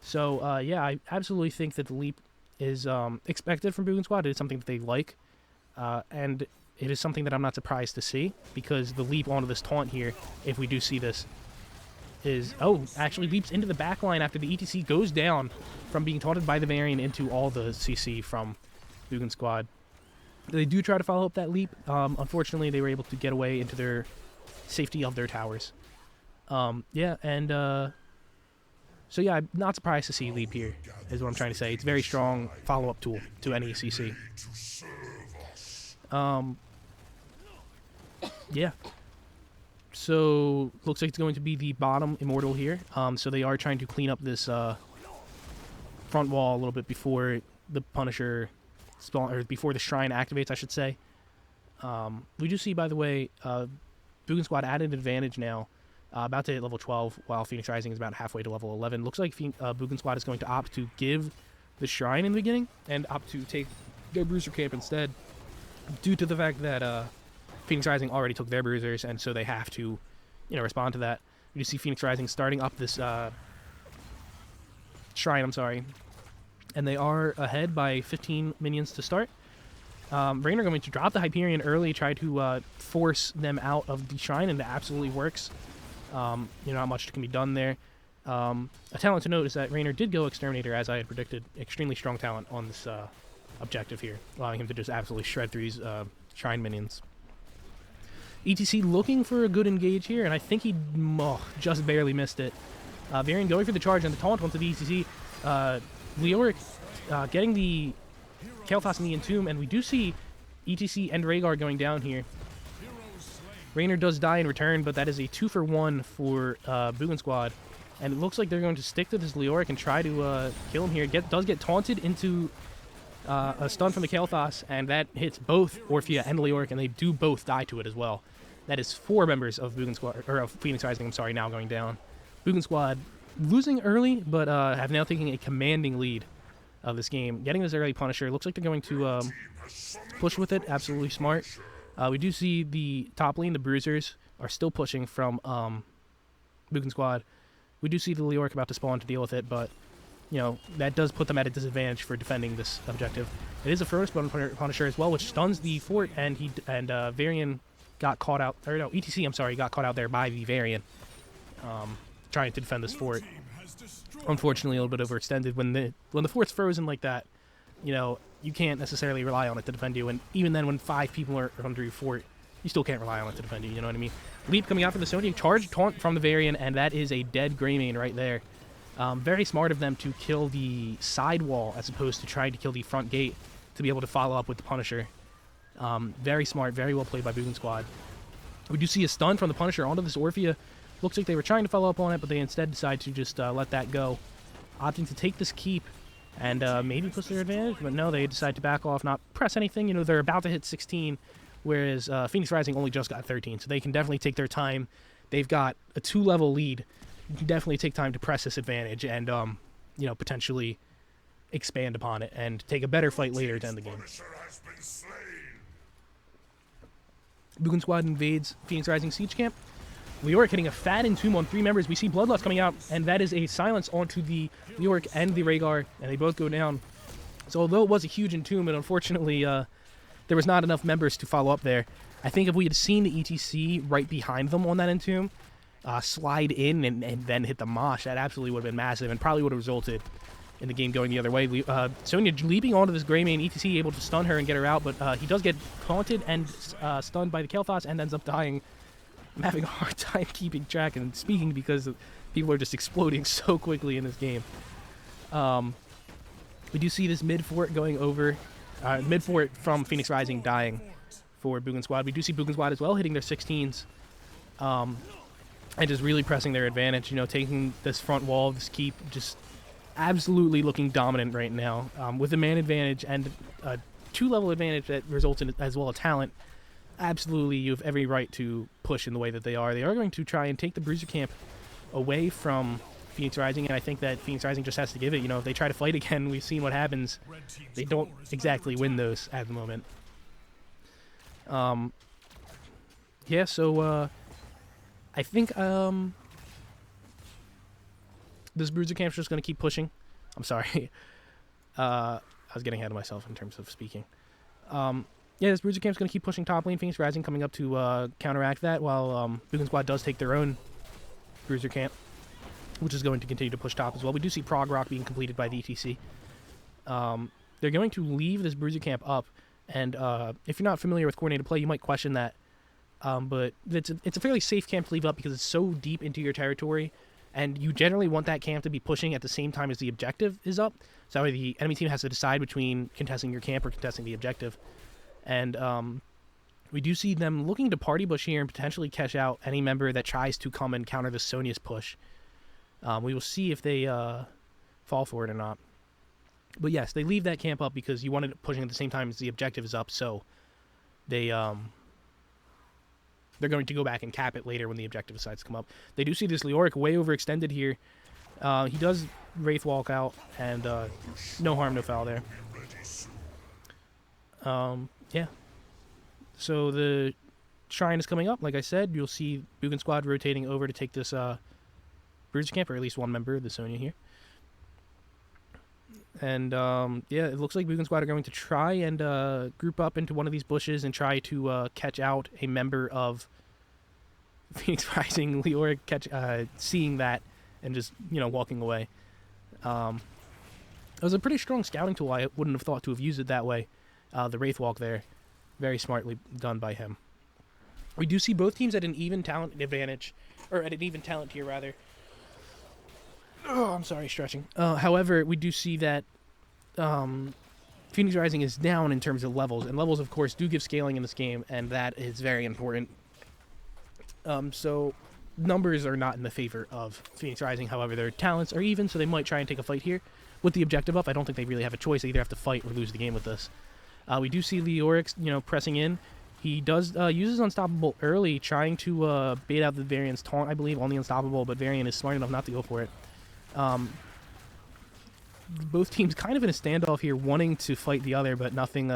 Speaker 1: So, yeah, I absolutely think that the Leap is expected from Boogan Squad. It is something that they like. And it is something that I'm not surprised to see, because the Leap onto this Taunt here, if we do see this, is... Oh, actually leaps into the back line after the ETC goes down from being taunted by the Varian into all the CC from Boogan Squad. They do try to follow up that Leap. Unfortunately, they were able to get away into their safety of their towers. Yeah, and so yeah, I'm not surprised to see Leap here, is what I'm trying to say. It's a very strong follow-up tool to any CC. Yeah. So, looks like it's going to be the bottom Immortal here. So they are trying to clean up this front wall a little bit before the Punisher spawn, or before the Shrine activates, I should say. We do see, by the way, Boogan Squad at an advantage now. About to hit level 12, while Phoenix Rising is about halfway to level 11. Looks like Boogan Squad is going to opt to give the Shrine in the beginning, and opt to take their Bruiser Camp instead, due to the fact that Phoenix Rising already took their Bruisers, and so they have to, you know, respond to that. You see Phoenix Rising starting up this Shrine, I'm sorry, and they are ahead by 15 minions to start. Raynor going to drop the Hyperion early, try to force them out of the Shrine, and it absolutely works. You know, not much can be done there. A talent to note is that Raynor did go Exterminator, as I had predicted. Extremely strong talent on this objective here, allowing him to just absolutely shred through these shrine minions. ETC looking for a good engage here, and I think he just barely missed it. Varian going for the charge and the taunt onto the ETC. Leoric getting the Kael'thas in the Entomb, and we do see ETC and Rhaegar going down here. Raynor does die in return, but that is a 2-for-1 for Boogan Squad. And it looks like they're going to stick to this Leoric and try to kill him here. Does get taunted into a stun from the Kael'thas, and that hits both Orphea and Leoric, and they do both die to it as well. That is 4 members of Boogan Squad, or of Phoenix Rising, I'm sorry, now going down. Boogan Squad losing early, but have now taken a commanding lead of this game. Getting this early Punisher. Looks like they're going to push with it. Absolutely smart. We do see the top lane, the Bruisers, are still pushing from Boogan Squad. We do see the Leoric about to spawn to deal with it, but you know, that does put them at a disadvantage for defending this objective. It is a Furnace Bone Punisher as well, which stuns the fort, and Varian got caught out, or no, ETC, I'm sorry, got caught out there by the Varian, trying to defend this fort. Unfortunately, a little bit overextended. When the fort's frozen like that, you know, you can't necessarily rely on it to defend you, and even then, when 5 people are under your fort, you still can't rely on it to defend you, you know what I mean? Leap coming out for the Sonya, charge taunt from the Varian, and that is a dead Greymane right there. Very smart of them to kill the side wall as opposed to trying to kill the front gate to be able to follow up with the Punisher. Very smart, very well played by Boogan Squad. We do see a stun from the Punisher onto this Orphea. Looks like they were trying to follow up on it, but they instead decide to just let that go. Opting to take this keep and maybe push their advantage, but no, they decide to back off, not press anything. You know, they're about to hit 16, whereas Phoenix Rising only just got 13, so they can definitely take their time. They've got a 2-level lead. You can definitely take time to press this advantage and, you know, potentially expand upon it and take a better fight later to end the game. Boogan Squad invades Phoenix Rising Siege Camp. Leoric hitting a fat Entomb on 3 members. We see Bloodlust coming out, and that is a silence onto the Leoric and the Rhaegar, and they both go down. So although it was a huge Entomb, and unfortunately there was not enough members to follow up there, I think if we had seen the ETC right behind them on that Entomb, slide in and then hit the Mosh, that absolutely would have been massive and probably would have resulted in the game going the other way. Sonya leaping onto this Greymane, ETC able to stun her and get her out, but he does get taunted and stunned by the Kael'thas and ends up dying. I'm having a hard time keeping track and speaking because people are just exploding so quickly in this game. We do see this mid-fort going over, mid-fort from Phoenix Rising dying for Boogan Squad. We do see Boogan Squad as well hitting their 16s. And just really pressing their advantage, you know, taking this front wall, this keep, just absolutely looking dominant right now. With a man advantage and a 2-level advantage that results in as well a talent, absolutely you have every right to push in the way that they are. They are going to try and take the Bruiser Camp away from Phoenix Rising, and I think that Phoenix Rising just has to give it. You know, if they try to fight again, we've seen what happens. They don't exactly win those at the moment. Yeah, so, I think this Bruiser Camp's just going to keep pushing. I'm sorry. I was getting ahead of myself in terms of speaking. Yeah, this Bruiser Camp's going to keep pushing top lane. Phoenix Rising coming up to counteract that, while Boogan Squad does take their own Bruiser Camp, which is going to continue to push top as well. We do see Prog Rock being completed by the ETC. They're going to leave this Bruiser Camp up, and if you're not familiar with coordinated play, you might question that. But it's a fairly safe camp to leave up because it's so deep into your territory, and you generally want that camp to be pushing at the same time as the objective is up. So that way the enemy team has to decide between contesting your camp or contesting the objective. And we do see them looking to party bush here and potentially catch out any member that tries to come and counter the Sonya's push. We will see if they fall for it or not. But yes, they leave that camp up because you wanted it pushing at the same time as the objective is up, so they're going to go back and cap it later when the objective decides to come up. They do see this Leoric way overextended here. He does Wraith Walk out, and no harm, no foul there. Yeah. So the Shrine is coming up. Like I said, you'll see Boogan Squad rotating over to take this Bruiser Camp, or at least one member of the Sonya here. And, yeah, it looks like Boogan Squad are going to try and group up into one of these bushes and try to catch out a member of Phoenix Rising. Leoric seeing that and just, you know, walking away. It was a pretty strong scouting tool. I wouldn't have thought to have used it that way. The Wraith Walk there, very smartly done by him. We do see both teams at an even talent advantage, or at an even talent tier rather. Oh, I'm sorry, stretching. However, we do see that Phoenix Rising is down in terms of levels, and levels, of course, do give scaling in this game, and that is very important. So numbers are not in the favor of Phoenix Rising. However, their talents are even, so they might try and take a fight here. With the objective up, I don't think they really have a choice. They either have to fight or lose the game with this. We do see Leoric, pressing in. He does uses Unstoppable early, trying to bait out the Varian's taunt, I believe, on the Unstoppable, but Varian is smart enough not to go for it. Both teams kind of in a standoff here, wanting to fight the other, but nothing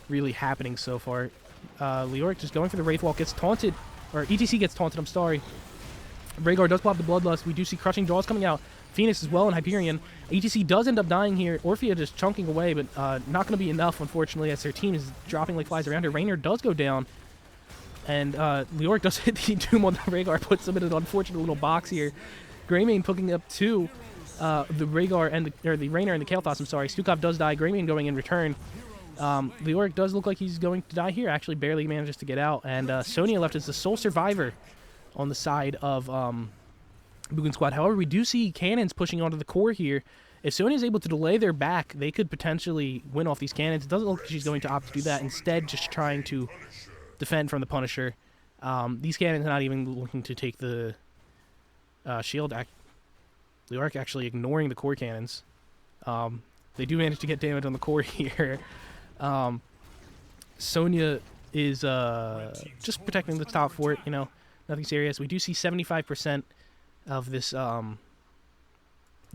Speaker 1: really happening so far. Leoric just going for the Wraith Walk, gets taunted, or ETC gets taunted, I'm sorry. Rhaegar does pop the Bloodlust. We do see Crushing Jaws coming out. Phoenix as well and Hyperion. ETC does end up dying here. Orphea just chunking away, but not going to be enough, unfortunately, as their team is dropping like flies around her. Raynor does go down, and Leoric does hit the Doom on the Rhaegar, puts him in an unfortunate little box here. Greymane picking up two. The Rhaegar and the Raynor and the Kael'thas, I'm sorry. Stukov does die. Greymane going in return. Leoric does look like he's going to die here. Actually, barely manages to get out. And Sonya left as the sole survivor on the side of Boogan Squad. However, we do see cannons pushing onto the core here. If Sonya is able to delay their back, they could potentially win off these cannons. It doesn't look like she's going to opt to do that. Instead, just trying to defend from the Punisher. These cannons are not even looking to take the shield. Leoric actually ignoring the core cannons. They do manage to get damage on the core here. Sonya is just protecting the top fort, nothing serious. We do see 75% of this, the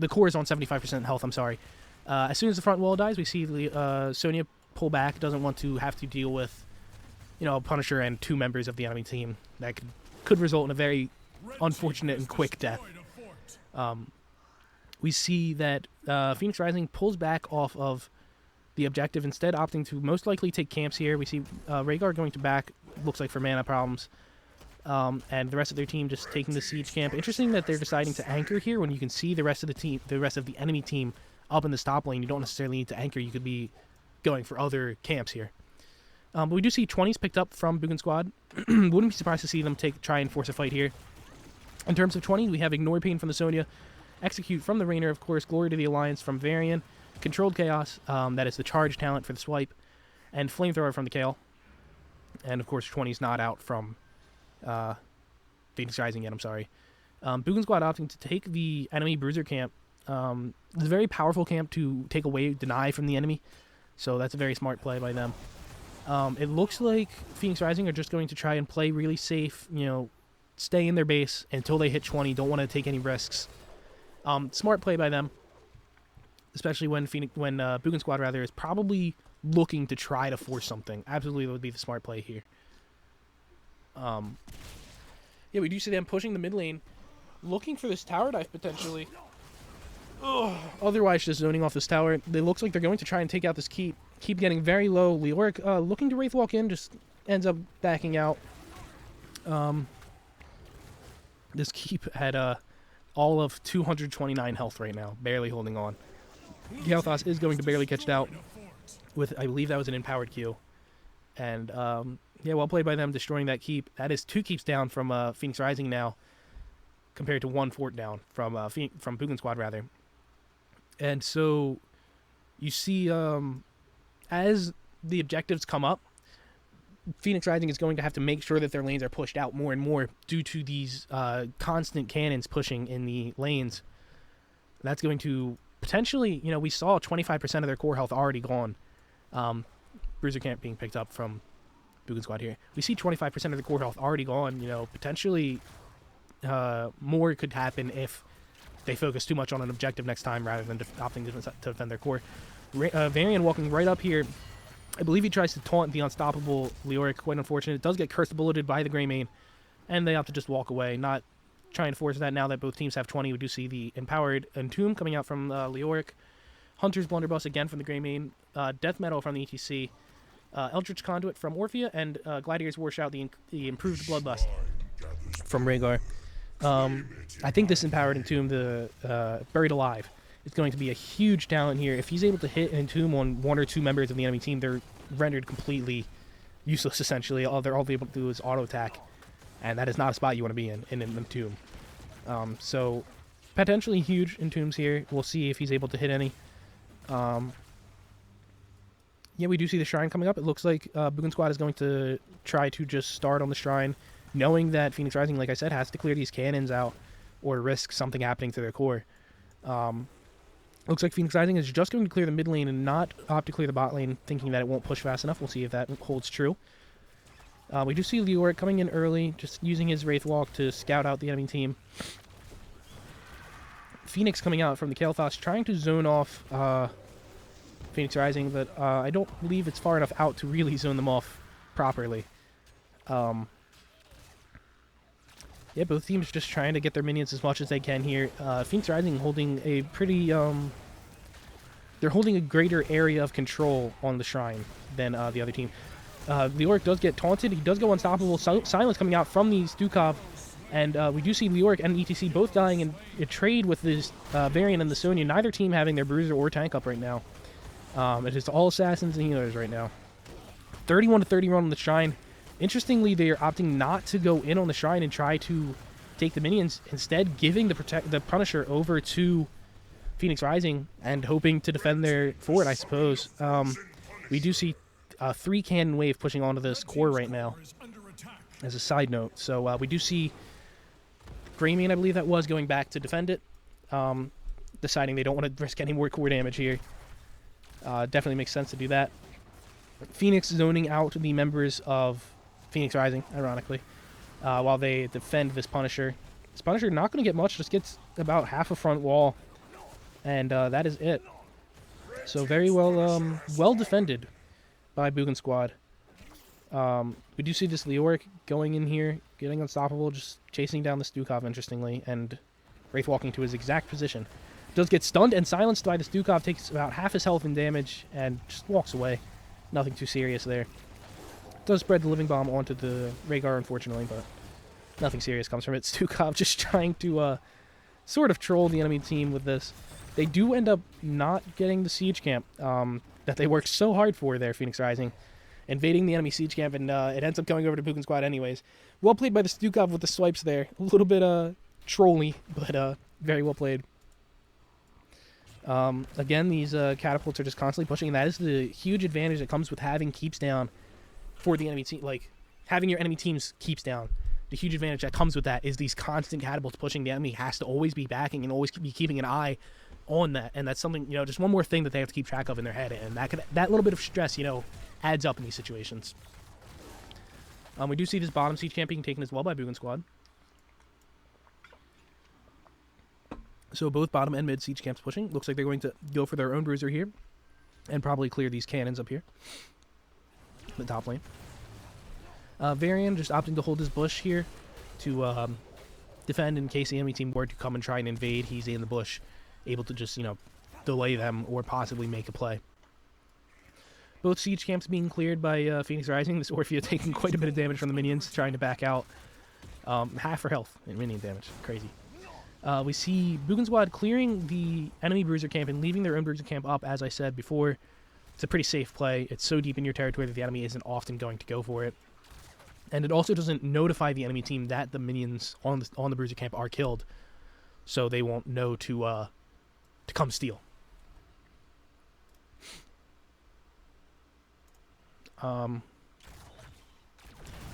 Speaker 1: core is on 75% health, I'm sorry. As soon as the front wall dies, we see Sonya pull back, doesn't want to have to deal with, a Punisher and two members of the enemy team. That could result in a very unfortunate and quick death. We see that Phoenix Rising pulls back off of the objective, instead opting to most likely take camps here. We see Rhaegar going to back, looks like for mana problems, and the rest of their team just taking the siege camp. Interesting that they're deciding to anchor here when you can see the rest of the enemy team up in the stop lane. You don't necessarily need to anchor. You could be going for other camps here. But we do see 20s picked up from Boogan Squad. Wouldn't be surprised to see them try and force a fight here. In terms of 20, we have Ignore Pain from the Sonya, Execute from the Raynor, of course, Glory to the Alliance from Varian, Controlled Chaos, that is the charge talent for the swipe, and Flamethrower from the Kael. And, of course, 20's not out from Phoenix Rising yet, I'm sorry. Boogan Squad opting to take the enemy Bruiser camp. It's a very powerful camp to take away, deny from the enemy, so that's a very smart play by them. It looks like Phoenix Rising are just going to try and play really safe, stay in their base until they hit 20, don't want to take any risks. Smart play by them, especially when Boogan Squad rather is probably looking to try to force something. Absolutely, that would be the smart play here. Yeah, we do see them pushing the mid lane, looking for this tower dive potentially. Ugh. Otherwise, just zoning off this tower. It looks like they're going to try and take out this keep. Keep getting very low. Leoric looking to Wraith Walk in, just ends up backing out. This keep had all of 229 health right now, barely holding on. Kael'thas is going to barely catch it out with, I believe that was an empowered Q. And, yeah, well played by them, destroying that keep. That is 2 keeps down from Phoenix Rising now, compared to 1 fort down from Boogan Squad, rather. And so, you see, as the objectives come up, Phoenix Rising is going to have to make sure that their lanes are pushed out more and more due to these constant cannons pushing in the lanes. That's going to potentially, we saw 25% of their core health already gone. Bruiser camp being picked up from Boogan Squad here. We see 25% of the core health already gone. Potentially more could happen if they focus too much on an objective next time rather than opting to defend their core. Varian walking right up here. I believe he tries to taunt the unstoppable Leoric. Quite unfortunate. It does get cursed bulleted by the Greymane, and they opt to just walk away, not trying to force that now that both teams have 20. We do see the empowered Entomb coming out from Leoric. Hunter's Blunderbuss again from the Greymane. Death Metal from the ETC. Eldritch Conduit from Orphea, and Gladiator's Warshout, the improved Bloodlust from Rhaegar. I think this empowered Entomb, the Buried Alive, is going to be a huge talent here. If he's able to hit and entomb on one or two members of the enemy team, they're rendered completely useless, essentially. All they're all able to do is auto attack, and that is not a spot you want to be in an entomb. So potentially huge entombs here. We'll see if he's able to hit any. Yeah, we do see the shrine coming up. It looks like Boogan Squad is going to try to just start on the shrine, knowing that Phoenix Rising, like I said, has to clear these cannons out or risk something happening to their core. Looks like Phoenix Rising is just going to clear the mid lane and not opt to clear the bot lane, thinking that it won't push fast enough. We'll see if that holds true. We do see Leoric coming in early, just using his Wraith Walk to scout out the enemy team. Phoenix coming out from the Kael'thas, trying to zone off Phoenix Rising, but I don't believe it's far enough out to really zone them off properly. Yeah, both teams just trying to get their minions as much as they can here. Phoenix Rising holding a pretty... they're holding a greater area of control on the shrine than the other team. Leoric does get taunted. He does go unstoppable. Silence coming out from the Stukov. And we do see Leoric and ETC both dying in a trade with this Varian and the Sonya. Neither team having their Bruiser or Tank up right now. It is all Assassins and Healers right now. 31 to 30 run on the Shrine. Interestingly, they are opting not to go in on the Shrine and try to take the minions. Instead, giving the Punisher over to Phoenix Rising and hoping to defend their fort, I suppose. We do see a 3 cannon wave pushing onto this core right now, as a side note. So we do see Greymane, I believe that was, going back to defend it, deciding they don't want to risk any more core damage here. Definitely makes sense to do that. Phoenix zoning out the members of Phoenix Rising, ironically, while they defend this Punisher. This Punisher not going to get much, just gets about half a front wall, and that is it. So very well well defended by Boogan Squad. We do see this Leoric going in here, getting unstoppable, just chasing down the Stukov, interestingly, and Wraith walking to his exact position. Does get stunned and silenced by the Stukov, takes about half his health in damage, and just walks away. Nothing too serious there. Does spread the Living Bomb onto the Rhaegar, unfortunately, but nothing serious comes from it. Stukov just trying to sort of troll the enemy team with this. They do end up not getting the siege camp that they worked so hard for there, Phoenix Rising. Invading the enemy siege camp, and it ends up going over to Boogan Squad anyways. Well played by the Stukov with the swipes there. A little bit trolly, but very well played. Again, these catapults are just constantly pushing, and that is the huge advantage that comes with having keeps down for the enemy team. Like, having your enemy teams keeps down. The huge advantage that comes with that is these constant catapults pushing. The enemy has to always be backing and always be keeping an eye on that, and that's something, just one more thing that they have to keep track of in their head, and that little bit of stress, adds up in these situations. We do see this bottom siege camp being taken as well by Boogan Squad. So both bottom and mid siege camps pushing. Looks like they're going to go for their own bruiser here and probably clear these cannons up here. The top lane. Varian just opting to hold his bush here to defend in case the enemy team were to come and try and invade. He's in the bush, able to just, delay them or possibly make a play. Both siege camps being cleared by Phoenix Rising. This Orphea taking quite a bit of damage from the minions, trying to back out. Half her health in minion damage. Crazy. We see Boogan Squad clearing the enemy bruiser camp and leaving their own bruiser camp up, as I said before. It's a pretty safe play. It's so deep in your territory that the enemy isn't often going to go for it. And it also doesn't notify the enemy team that the minions on the bruiser camp are killed, so they won't know to come steal.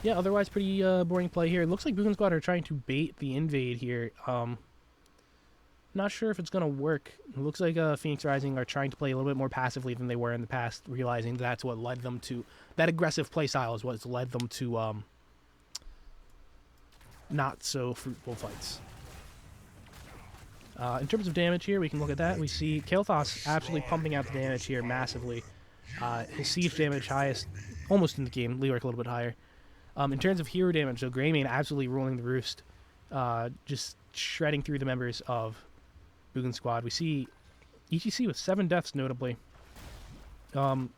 Speaker 1: Yeah, otherwise pretty boring play here. It looks like Boogan Squad are trying to bait the invade here. Not sure if it's going to work. It looks like Phoenix Rising are trying to play a little bit more passively than they were in the past, realizing that's what led them to... That aggressive play style is what's led them to not so fruitful fights. In terms of damage here, we can look at that. We see Kael'thas absolutely pumping out the damage here massively. His siege damage highest almost in the game. Leoric a little bit higher. In terms of hero damage, so Greymane absolutely ruling the roost. Just shredding through the members of Boogan Squad. We see ETC with 7 deaths, notably.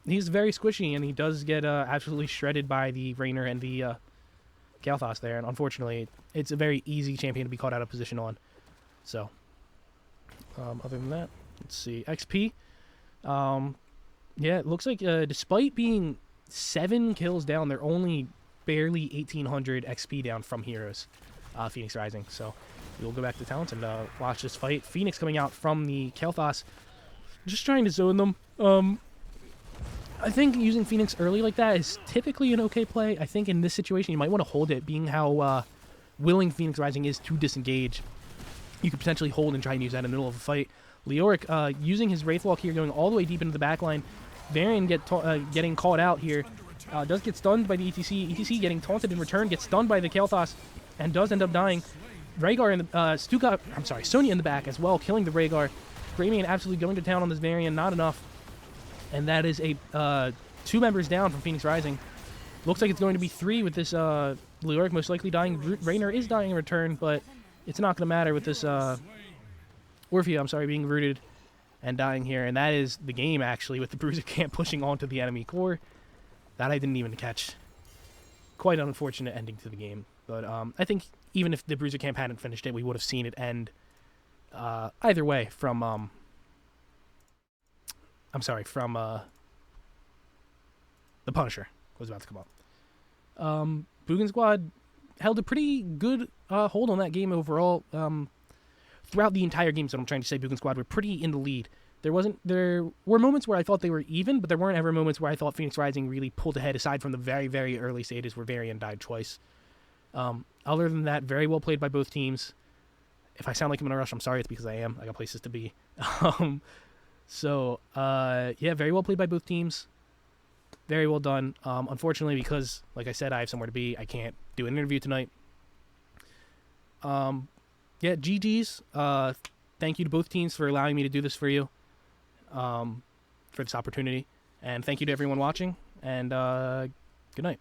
Speaker 1: He's very squishy, and he does get absolutely shredded by the Rainer and the Kael'thas there. And unfortunately, it's a very easy champion to be caught out of position on. So, other than that, Let's see. XP. Yeah, it looks like despite being 7 kills down, they're only barely 1,800 XP down from heroes. Phoenix Rising. So we'll go back to talents and watch this fight. Phoenix coming out from the Kael'thas, just trying to zone them. I think using Phoenix early like that is typically an okay play. I think in this situation you might want to hold it, being how willing Phoenix Rising is to disengage. You could potentially hold and try and use that in the middle of a fight. Leoric using his Wraith Walk here, going all the way deep into the backline. Varian getting caught out here. Does get stunned by the ETC. ETC getting taunted in return, gets stunned by the Kael'thas, and does end up dying. Rhaegar in the Sonya in the back as well, killing the Rhaegar. Greymane absolutely going to town on this Varian, not enough. And that is a 2 members down from Phoenix Rising. Looks like it's going to be 3 with this Leoric most likely dying. Raynor is dying in return, but it's not going to matter with this Orphea, being rooted and dying here. And that is the game, actually, with the Bruiser Camp pushing onto the enemy core. That I didn't even catch. Quite an unfortunate ending to the game. But I think even if the Bruiser Camp hadn't finished it, we would have seen it end either way from... the Punisher was about to come up. Boogan Squad held a pretty good hold on that game overall. Throughout the entire game, so I'm trying to say Boogan Squad were pretty in the lead. There were moments where I thought they were even, but there weren't ever moments where I thought Phoenix Rising really pulled ahead, aside from the very, very early stages where Varian died twice. Other than that, very well played by both teams. If I sound like I'm in a rush, I'm sorry. It's because I am. I got places to be. Yeah, very well played by both teams. Very well done. Unfortunately, because, like I said, I have somewhere to be, I can't do an interview tonight. Yeah, GG's. Thank you to both teams for allowing me to do this for you, for this opportunity. And thank you to everyone watching, and good night.